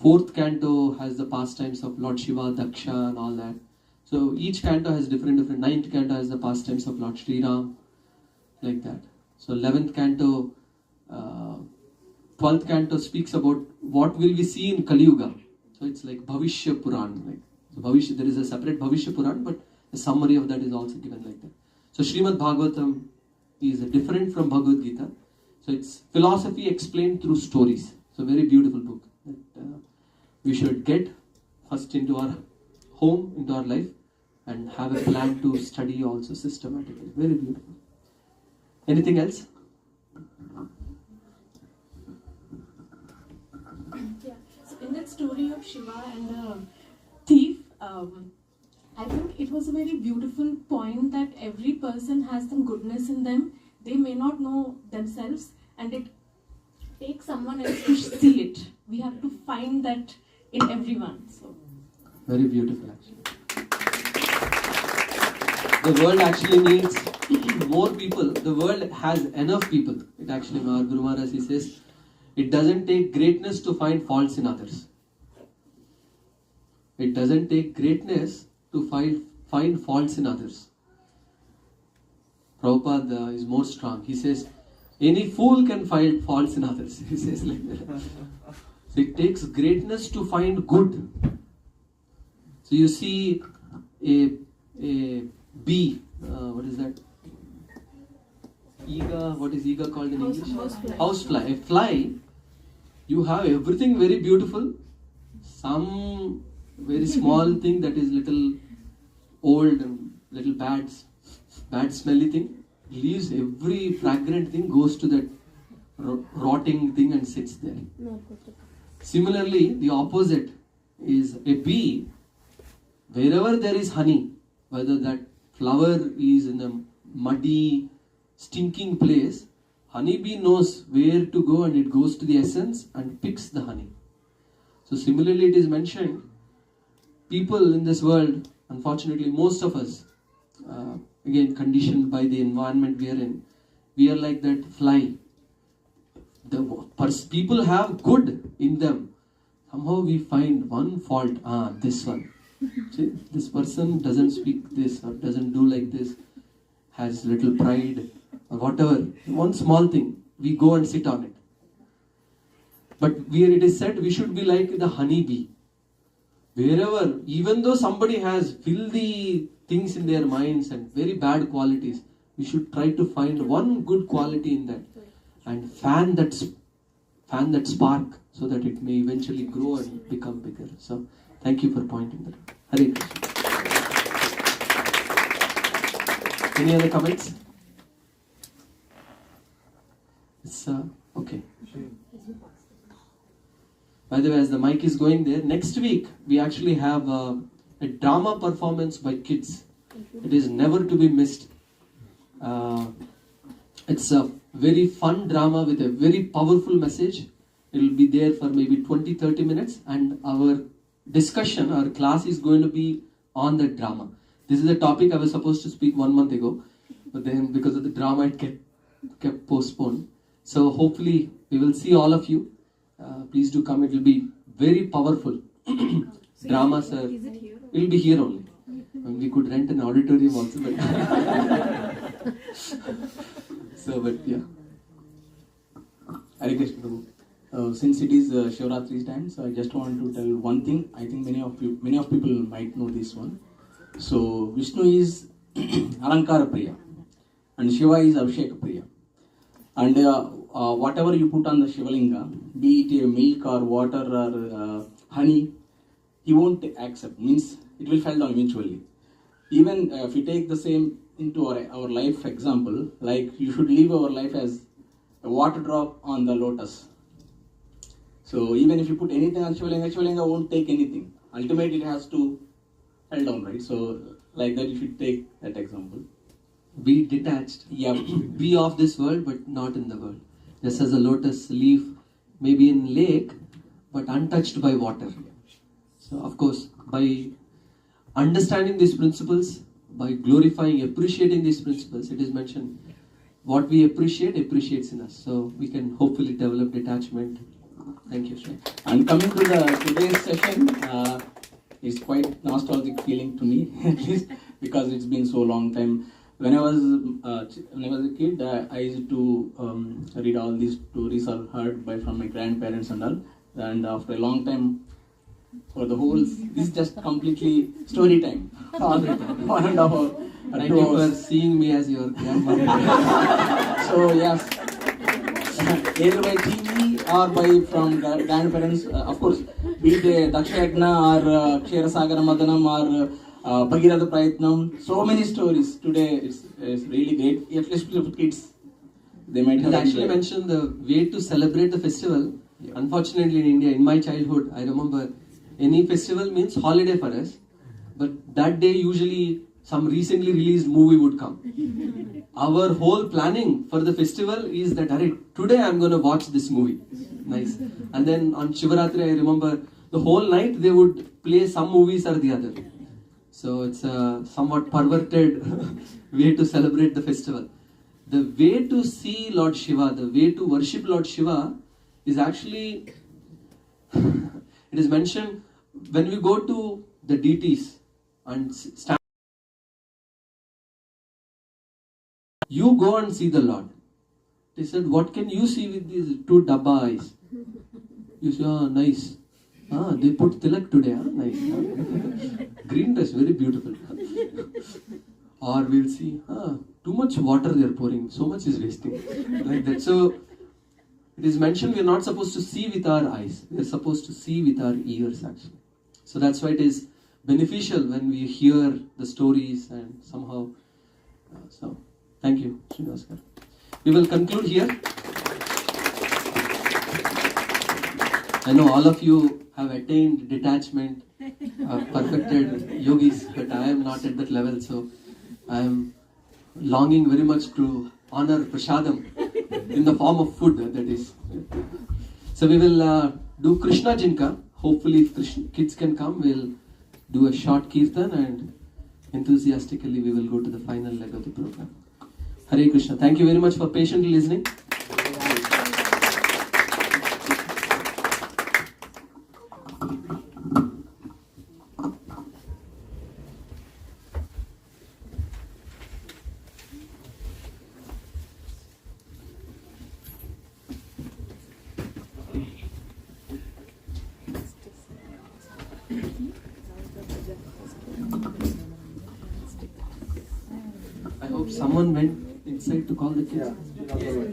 Speaker 1: 4th canto has the pastimes of Lord Shiva, Daksha and all that. So each canto has different. 9th canto has the pastimes of Lord Sri Ram, like that. So 11th canto, 12th canto speaks about what will we see in Kali Yuga. So it's like Bhavishya Puran. Like, so Bhavishya, there is a separate Bhavishya Puran, but the summary of that is also given like that. So Srimad Bhagavatam is different from Bhagavad Gita. So it's philosophy explained through stories. So very beautiful book that we should get first into our home, into our life, and have a plan to study also systematically. Very beautiful. Anything else?
Speaker 14: Yeah. So in that story of Shiva and the thief, I think it was a very beautiful point that every person has some goodness in them. They may not know themselves, and it takes someone else to see it. We have to find that in everyone. So
Speaker 1: very beautiful, actually. The world actually needs more people. The world has enough people. It actually, our Guru Maharaj, he says, it doesn't take greatness to find faults in others. It doesn't take greatness to find faults in others. Prabhupada is more strong. He says, any fool can find faults in others. He says like that. So it takes greatness to find good. So you see a bee, what is that? Ega, what is ega called in English? Housefly. A fly, you have everything very beautiful. Some very small thing that is little old and little bad smelly thing, leaves every fragrant thing, goes to that rotting thing and sits there. Similarly, the opposite is a bee. Wherever there is honey, whether that flower is in a muddy, stinking place, honeybee knows where to go and it goes to the essence and picks the honey. So similarly, it is mentioned, people in this world, unfortunately, most of us, again conditioned by the environment we are in, we are like that fly. People have good in them. Somehow we find one fault. This one. See, this person doesn't speak this or doesn't do like this, has little pride or whatever. One small thing, we go and sit on it. But it is said we should be like the honeybee. Wherever, even though somebody has filthy things in their minds and very bad qualities, we should try to find one good quality in that and fan that spark so that it may eventually grow and become bigger. So, thank you for pointing that out. Hare Krishna. Any other comments? It's okay. By the way, as the mic is going there, next week we actually have a drama performance by kids. It is never to be missed. It's a very fun drama with a very powerful message. It will be there for maybe 20-30 minutes, and our discussion, our class is going to be on the drama. This is a topic I was supposed to speak 1 month ago. but then because of the drama it kept postponed. So hopefully we will see all of you. Please do come. It will be very powerful. Dramas are.
Speaker 15: Is it here?
Speaker 1: It will be here only. And we could rent an auditorium also, but so but yeah.
Speaker 16: Hare Krishna Prabhu. Since it is Shivratri time, so I just want to tell one thing. I think many of people might know this one. So Vishnu is Alankara Priya and Shiva is Abhishek Priya. And whatever you put on the Shivalinga, be it milk or water or honey, he won't accept. Means it will fall down eventually. Even if we take the same into our life example, like you should live our life as a water drop on the lotus. So even if you put anything on Shivalinga won't take anything. Ultimately it has to fall down, right? So like that you should take that example.
Speaker 1: Be detached.
Speaker 16: Yeah.
Speaker 1: Be of this world but not in the world. Just as a lotus leaf may be in lake but untouched by water. So of course by understanding these principles, by glorifying, appreciating these principles, it is mentioned what we appreciate appreciates in us. So we can hopefully develop detachment. Thank you, Sri.
Speaker 16: And coming to today's session, it's quite nostalgic feeling to me, at least because it's been so long time. When I was a kid, I used to read all these stories or heard from my grandparents and all. And after a long time, for the whole, this is just completely story time. All the time, 1.5 hours.
Speaker 1: Thank you for seeing me as your grandmother.
Speaker 16: So yes, either by TV or by from grandparents, of course, be it Dakshayagna or Ksherasagar Madanam or Bhagirath Prayatnam, so many stories today. It's really great. At least for kids, they might have.
Speaker 1: You actually mentioned the way to celebrate the festival. Yeah. Unfortunately, in India, in my childhood, I remember any festival means holiday for us. But that day, usually some recently released movie would come. Our whole planning for the festival is that, today I'm going to watch this movie. Nice. And then on Shivaratri, I remember the whole night they would play some movies or the other. So it's a somewhat perverted way to celebrate the festival. The way to see Lord Shiva, the way to worship Lord Shiva is actually, it is mentioned when we go to the deities and stand, you go and see the Lord. They said, what can you see with these two dabba eyes? You say, nice. They put tilak today, nice. Green dress, very beautiful. Or we'll see, too much water they are pouring, so much is wasting. Like that. So, it is mentioned we are not supposed to see with our eyes. We are supposed to see with our ears actually. So that's why it is beneficial when we hear the stories and somehow. So, thank you, Srinaskar. We will conclude here. I know all of you have attained detachment, perfected yogis, but I am not at that level. So, I am longing very much to honor prasadam in the form of food, that is. So we will do Krishna Jinka. Hopefully if kids can come, we'll do a short kirtan and enthusiastically we will go to the final leg of the program. Hare Krishna. Thank you very much for patiently listening. I hope someone went inside to call the kids.
Speaker 16: Yeah.